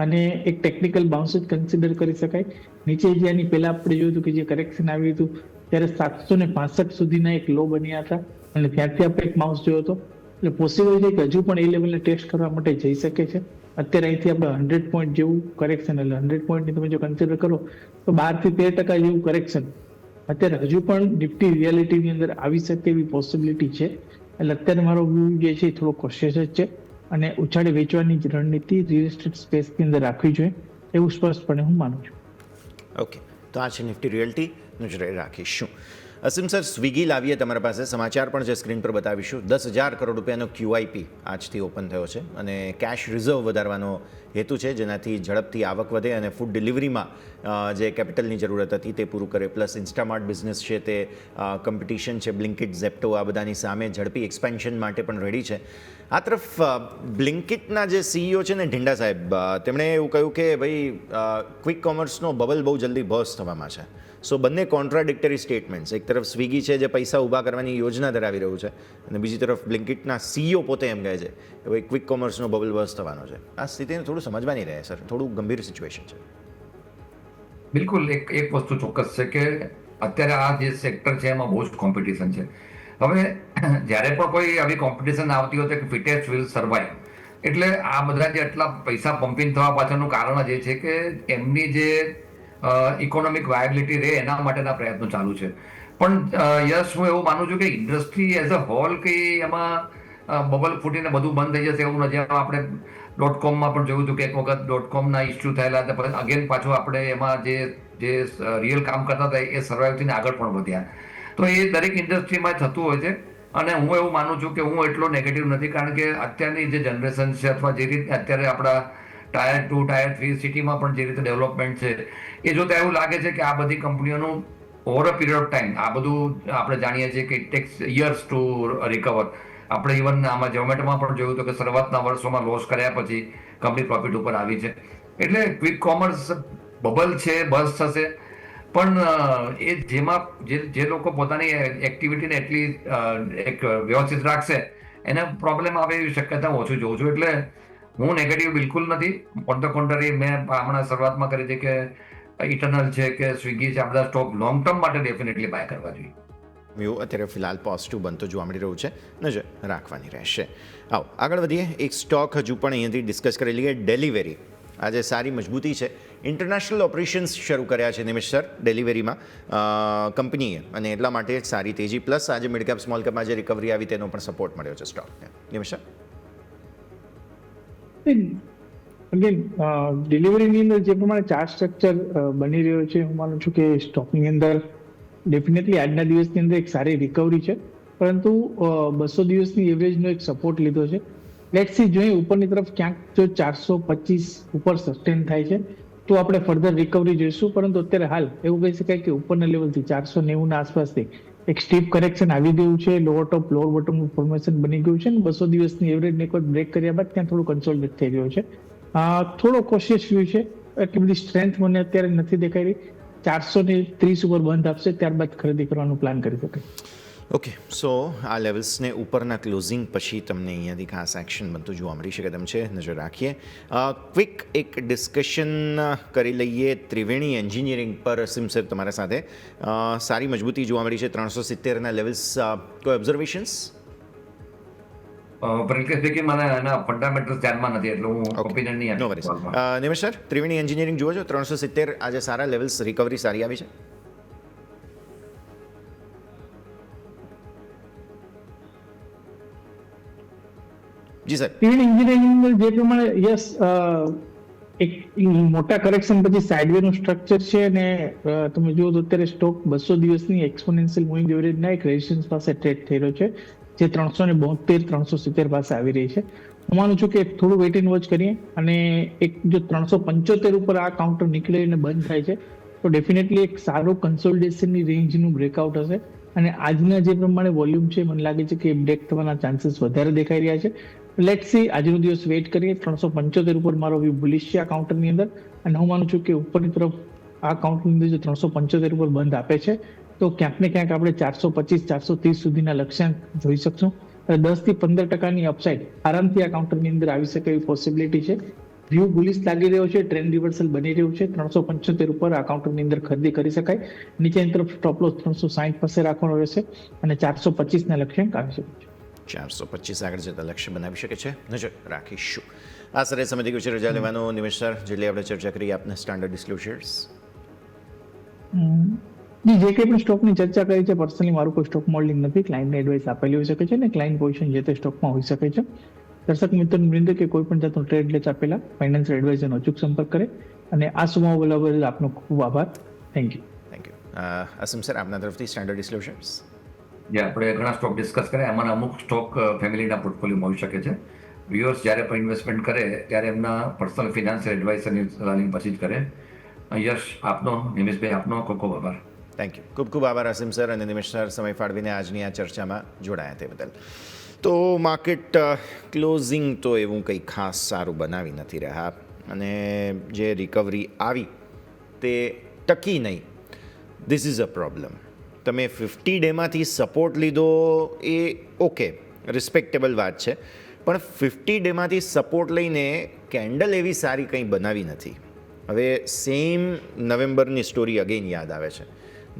અને એક ટેકનિકલ બાઉન્સ જ કન્સિડર કરી શકાય. નીચે જે આની પહેલા આપણે જોયું હતું કે જે કરેક્શન આવ્યું હતું ત્યારે 765 સુધીના એક લો બન્યા હતા અને ત્યારથી આપણે એક બાઉન્સ જોયો હતો. એટલે પોસિબલ છે કે હજુ પણ એ લેવલને ટેસ્ટ કરવા માટે જઈ શકે છે. અત્યારે અહીંથી આપણે 100 પોઈન્ટ જેવું કરેક્શન, એટલે 100 પોઈન્ટની તમે જો કન્સિડર કરો તો 12 થી 13% જેવું કરેક્શન અત્યારે હજુ પણ નિફ્ટી રિયાલિટીની અંદર આવી શકે એવી પોસિબિલિટી છે. એટલે અત્યારે મારો વ્યૂ જે છે એ થોડો કોશિયસ જ છે અને ઉછાળે વેચવાની રણનીતિ રિયલ એસ્ટેટ સ્પેસની અંદર રાખવી જોઈએ એવું સ્પષ્ટપણે હું માનું છું. ઓકે, તો આ છે નિફ્ટી રિયલ્ટી, નજરે રાખીશું. અસીમ સર, સ્વિગી લાવીએ તમારા પાસે, સમાચાર પણ જે સ્ક્રીન પર બતાવીશું. 10,000 કરોડ રૂપિયાનો QIP આજથી ઓપન થયો છે અને કેશ રિઝર્વ વધારવાનો હેતુ છે, જેનાથી ઝડપથી આવક વધે અને ફૂડ ડિલિવરીમાં જે કેપિટલની જરૂરત હતી તે પૂરું કરે. પ્લસ ઇન્સ્ટામાર્ટ બિઝનેસ છે તે કોમ્પિટિશન છે, બ્લિંકિટ, ઝેપ્ટો આ બધાની સામે ઝડપી એક્સપેન્શન માટે પણ રેડી છે. આ તરફ બ્લિંકિટના જે CEO છે ને ઢીંડા સાહેબ, તેમણે એવું કહ્યું કે ભાઈ ક્વિક કોમર્સનો બબલ બહુ જલ્દી બર્સ્ટ થવામાં છે. સો બંને કોન્ટ્રાડિક્ટરી સ્ટેટમેન્ટ્સ. એક તરફ સ્વિગી છે જે પૈસા ઊભા કરવાની યોજના ધરાવી રહ્યું છે અને બીજી તરફ બ્લિંકિટના CEO પોતે એમ કહે છે કે ભાઈ ક્વિક કોમર્સનો બબલ બર્સ્ટ થવાનો છે. આ સ્થિતિને થોડું સમજવાની રહે સર, થોડું ગંભીર સિચ્યુએશન છે. બિલકુલ, એક વસ્તુ ચોક્કસ છે કે અત્યારે આ જે સેક્ટર છે એમાં બહુ જ કોમ્પિટિશન છે. હવે જ્યારે પણ કોઈ આવી કોમ્પિટિશન આવતી હોય તો કે ફિટેસ્ટ વિલ સર્વાઈવ. એટલે આ બધા જે આટલા પૈસા પમ્પિંગ થવા પાછળનું કારણ જ એ છે કે એમની જે ઇકોનોમિક વાયબિલિટી રહે એના માટેના પ્રયત્નો ચાલુ છે. પણ યસ, હું એવું માનું છું કે ઇન્ડસ્ટ્રી એઝ અ હોલ કે એમાં બબલ ફૂટીને બધું બંધ થઈ જશે એવું નથી. આપણે .comમાં પણ જોયું હતું કે એક વખત .comના ઇસ્યુ થયેલા હતા, પછી અગેન પાછું આપણે એમાં જે રિયલ કામ કરતા હતા એ સર્વાઈવ થઈને આગળ પણ વધ્યા. તો એ દરેક ઇન્ડસ્ટ્રીમાં થતું હોય છે અને હું એવું માનું છું કે હું એટલો નેગેટિવ નથી, કારણ કે અત્યારની જે જનરેશન છે અથવા જે રીતે અત્યારે આપણા ટાયર 2, ટાયર 3 સિટીમાં પણ જે રીતે ડેવલપમેન્ટ છે એ જોતા એવું લાગે છે કે આ બધી કંપનીઓનું over a period of time આ બધું આપણે જાણીએ છીએ કે it takes years to recover. આપણે ઇવન આમાં ઝોમેટોમાં પણ જોયું હતું કે શરૂઆતના વર્ષોમાં લોસ કર્યા પછી કંપની પ્રોફિટ ઉપર આવી છે. એટલે ક્વિક કોમર્સ બબલ છે, બસ થશે, પણ એ જેમાં જે લોકો પોતાની એક્ટિવિટીને એટલી એક વ્યવસ્થિત રાખશે એને પ્રોબ્લેમ આવે એવી શક્યતા ઓછું જોઉં છું. એટલે હું નેગેટિવ બિલકુલ નથી. ઓન ધ કોન્ટ્રરી, મેં હમણાં શરૂઆતમાં કરી હતી કે ઇટરનલ છે કે સ્વિગી છે, આ બધા સ્ટોક લોંગ ટર્મ માટે ડેફિનેટલી બાય કરવા જોઈએ. વ્યૂ અત્યારે ફિલહાલ પોઝિટિવ બનતો જોવા મળી રહ્યું છે, નજર રાખવાની રહેશે. આવો આગળ વધીએ. એક સ્ટોક હજુ પણ અહીંયાથી ડિસ્કસ કરી લઈએ, ડેલિવરી. આજે સારી મજબૂતી છે. ઇન્ટરનેશનલ ઓપરેશન્સ શરૂ કર્યા છે નિમેશ સર ડેલિવરીમાં કંપનીએ, અને એટલા માટે સારી તેજી. પ્લસ આજે મિડ કેપ સ્મોલ કેપમાં જે રિકવરી આવી તેનો પણ સપોર્ટ મળ્યો છે સ્ટોકને. નિમેશ સર, અગેન ડિલિવરીની અંદર જે પ્રમાણે ચાર્ટ સ્ટ્રક્ચર બની રહ્યો છે, હું માનું છું કે સ્ટોકની અંદર ડેફિનેટલી આજના દિવસની અંદર એક સારી રિકવરી છે, પરંતુ 200 દિવસની એવરેજનો એક સપોર્ટ લીધો છે. લેટ્સ સી, જોઈએ ઉપરની તરફ ક્યાંક જો 425 ઉપર સસ્ટેન થાય છે તો આપણે ફર્ધર રિકવરી જોઈશું. પરંતુ અત્યારે હાલ એવું કહી શકાય કે ઉપરના લેવલથી 490 ના આસપાસથી એક સ્ટીપ કરેક્શન આવી ગયું છે. લોઅર ટોપ લોઅર બોટમનું ફોર્મેશન બની ગયું છે અને 200 દિવસની એવરેજને એક વાર બ્રેક કર્યા બાદ ત્યાં થોડું કન્સોલિડેટ થઈ રહ્યો છે. થોડો કોશિયસ વ્યૂ છે. એટલી બધી સ્ટ્રેન્થ મને અત્યારે નથી દેખાઈ રહી. 430 ઉપર બંધ આપશે ત્યારબાદ ખરીદી કરવાનું પ્લાન કરી શકાય. ઓકે સો આ લેવલ્સને ઉપરના ક્લોઝિંગ પછી તમને અહીંયાથી ખાસ એક્શન બનતું જોવા મળી શકે તેમ છે. નજર રાખીએ. ક્વિક એક ડિસ્કશન કરી લઈએ ત્રિવેણી એન્જિનિયરિંગ પર. અસીમ સર તમારા સાથે સારી મજબૂતી જોવા મળી છે 370ના લેવલ્સ. કોઈ ઓબ્ઝર્વેશન્સ? પ્રિન્કેશભાઈ મને એના ફંડામેન્ટલ્સ ધ્યાનમાં નથી એટલે હું ઓપિનિયન નહીં નો વરીઝ. નિમેશ સર ત્રિવેણી એન્જિનિયરિંગ જુઓ છો 370 આજે સારા લેવલ્સ, રિકવરી સારી આવી છે. જી સર. ત્રિવેણી એન્જિનિયરિંગ જે પ્રમાણે યસ એક મોટા કરેક્શન પછી સાઇડવે નું સ્ટ્રક્ચર છે અને તમે જુઓ તો અત્યારે સ્ટોક 200 દિવસની એક્સપોનેન્શિયલ મૂવિંગ એવરેજના એક રેઝિસ્ટન્સ પાસે ટ્રેડ થઈ રહ્યો છે જે 372 370 પાસે આવી રહી છે. હું માનું છું કે થોડું વેઇટ એન્ડ વોચ કરીએ અને એક જો 375 ઉપર આ કાઉન્ટર નીકળે અને બંધ થાય છે તો ડેફિનેટલી એક સારું કન્સોલિડેશનની રેન્જનું બ્રેકઆઉટ હશે અને આજના જે પ્રમાણે વોલ્યુમ છે મને લાગે છે કે બ્રેક થવાના ચાન્સીસ વધારે દેખાઈ રહ્યા છે. લેટ્સ સી આજનો દિવસ વેઇટ કરીએ. 375 ઉપર મારો વ્યૂ બુલિશ છે આ કાઉન્ટરની અંદર અને હું માનું છું કે ઉપરની તરફ આ કાઉન્ટરની અંદર જો 375 ઉપર બંધ આપે છે તો ક્યાંક ને ક્યાંક આપણે 425 430 સુધીના લક્ષ્યાંક જોઈ શકશું. 10 થી 15% અપસાઇડ આરામથી આ કાઉન્ટરની અંદર આવી શકે એવી પોસિબિલિટી છે. વ્યૂ બુલિશ લાગી રહ્યો છે, ટ્રેન્ડ રિવર્સલ બની રહ્યું છે. 375 ઉપર આ કાઉન્ટરની અંદર ખરીદી કરી શકાય. નીચેની તરફ સ્ટોપ લોસ 360 પાસે રાખવાનો રહેશે અને 425ના લક્ષ્યાંક આવી શકે છે. 425 આગળ જતા લક્ષ્ય બનાવી શકે છે. નજર રાખીશું. આ સરે સમય ગયું છે રજા લેવાનો. નિમેશ સર જેટલી આપણે ચર્ચા કરી આપને સ્ટાન્ડર્ડ ડિસ્ક્લોઝર્સ. જે કંઈ પણ સ્ટોકની ચર્ચા કરી છે પર્સનલી મારું કોઈ સ્ટોક મોલ્ડિંગ નથી. ક્લાયન્ટને એડવાઇસ આપેલી હોઈ શકે છે અને ક્લાયન્ટ પોઝિશન જે તે સ્ટોકમાં હોઈ શકે છે. દર્શક મિત્રોને વિનંતી કે કોઈ પણ જાતનો ટ્રેડ લે આપેલા ફાઇનાન્શિયલ એડવાઇઝરનો અચૂક સંપર્ક કરે અને આ સમય બદલ આપનો ખૂબ આભાર. Thank you. અસીમ સર આપના તરફથી સ્ટાન્ડર્ડ ડિસ્ક્લોઝર્સ. જે આપણે ઘણા સ્ટોક ડિસ્કસ કર્યા એમાં અમુક સ્ટોક ફેમિલીના પોર્ટફોલિયોમાં હોઈ શકે છે. વ્યુઅર્સ જ્યારે પણ ઇન્વેસ્ટમેન્ટ કરે ત્યારે એમના પર્સનલ ફિનાન્શિયલ એડવાઇસરની સલાહની પછી જ કરે. યશ આપનો, નિમેશભાઈ આપનો ખૂબ ખૂબ આભાર. Thank you. ખૂબ ખૂબ આભાર અસીમ સર અને નિમેશ સર સમય ફાળવીને આજની આ ચર્ચામાં જોડાયા તે બદલ. તો માર્કેટ ક્લોઝિંગ તો એવું કંઈ ખાસ સારું બનાવી નથી રહ્યા અને જે રિકવરી આવી તે ટકી નહીં. This is a problem. તમે 50 ડેમાંથી સપોર્ટ લીધો એ ઓકે, રિસ્પેક્ટેબલ વાત છે, પણ 50 ડેમાંથી સપોર્ટ લઈને કેન્ડલ એવી સારી કંઈ બનાવી નથી. હવે સેમ નવેમ્બરની સ્ટોરી અગેન યાદ આવે છે.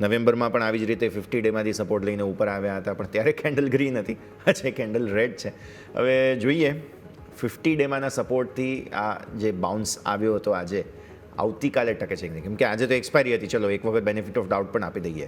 નવેમ્બરમાં પણ આવી જ રીતે 50 ડેમાંથી સપોર્ટ લઈને ઉપર આવ્યા હતા પણ ત્યારે કેન્ડલ ગ્રીન હતી, આજે કેન્ડલ રેડ છે. હવે જોઈએ 50 ડેમાંના સપોર્ટથી આ જે બાઉન્સ આવ્યો હતો આજે આવતીકાલે ટકે છે કેમ કે આજે તો એક્સપાયરી હતી, ચલો એક વખત બેનિફિટ ઓફ ડાઉટ પણ આપી દઈએ,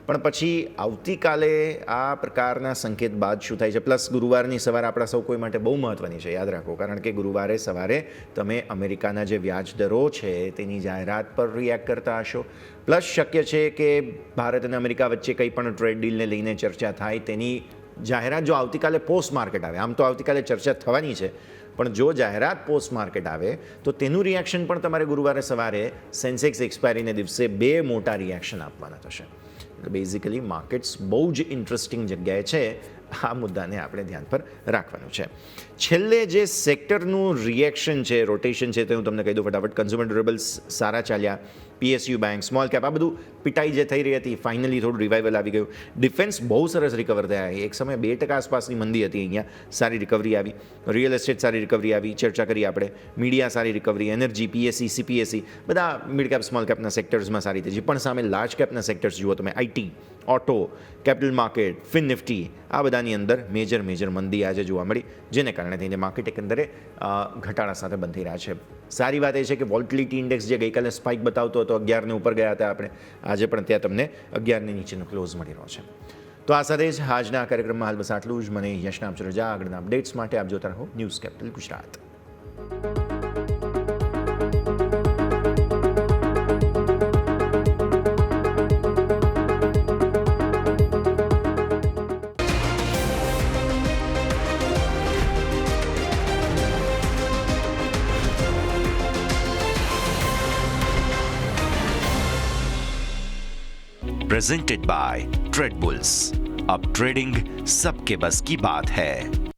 પણ પછી આવતીકાલે આ પ્રકારના સંકેત બાદ શું થાય છે. પ્લસ ગુરુવારની સવાર આપણા સૌ કોઈ માટે બહુ મહત્ત્વની છે, યાદ રાખો, કારણ કે ગુરુવારે સવારે તમે અમેરિકાના જે વ્યાજ દરો છે તેની જાહેરાત પર રિએક્ટ કરતા હશો. પ્લસ શક્ય છે કે ભારત અને અમેરિકા વચ્ચે કંઈ પણ ટ્રેડ ડીલને લઈને ચર્ચા થાય તેની જાહેરાત જો આવતીકાલે પોસ્ટ માર્કેટ આવે, આમ તો આવતીકાલે ચર્ચા થવાની છે, પણ જો જાહેરાત પોસ્ટ માર્કેટ આવે તો તેનું રિએક્શન પણ તમારે ગુરુવારે સવારે સેન્સેક્સ એક્સપાયરીને દિવસે 2 મોટા રિએક્શન આપવાના થશે. એટલે બેઝિકલી માર્કેટ્સ બહુ જ ઇન્ટરેસ્ટિંગ જગ્યાએ છે. આ મુદ્દાને આપણે ધ્યાન પર રાખવાનું છે. છેલ્લે જે સેક્ટરનું રિએક્શન છે, રોટેશન છે, તે હું તમને કહી દઉં ફટાફટ. કન્ઝ્યુમર ડ્યુરેબલ્સ સારા ચાલ્યા, PSU બેંક, સ્મોલ કેપ, આ બધું પિટાઈ જે થઈ રહી હતી ફાઇનલી થોડું રિવાઇવલ આવી ગયું. ડિફેન્સ બહુ સરસ રિકવર થયા. એક સમયે 2% આસપાસની મંદી હતી, અહીંયા સારી રિકવરી આવી. રિયલ એસ્ટેટ સારી રિકવરી આવી, ચર્ચા કરી આપણે. મીડિયા સારી રિકવરી, એનર્જી, PSE, CPSE બધા મિડ કેપ સ્મોલ કેપના સેક્ટર્સમાં સારી હતી. પણ સામે લાર્જ કેપના સેક્ટર્સ જુઓ તમે, IT, auto, capital market, fin Nifty, આ બધાની અંદર મેજર મંદી આજે જોવા મળી, જેને કારણે થઈને માર્કેટ એકંદરે ઘટાડા સાથે બંધ થઈ રહ્યા છે. સારી વાત એ છે કે વોલ્ટિલિટી ઇન્ડેક્સ જે ગઈકાલે સ્પાઇક બતાવતો હતો 11 ને ઉપર ગયા હતા આપણે, આજે પણ ત્યાં તમને 11 ની નીચેનો ક્લોઝ મળી રહ્યો છે. તો આ સાથે જ આજના કાર્યક્રમમાં હાલ બસ આટલું જ. મને યશના આપજો રજા. આગળના અપડેટ્સ માટે આપ જોતા રહો news capital Gujarat. Presented by trade bulls. अब ट्रेडिंग सबके बस की बात है।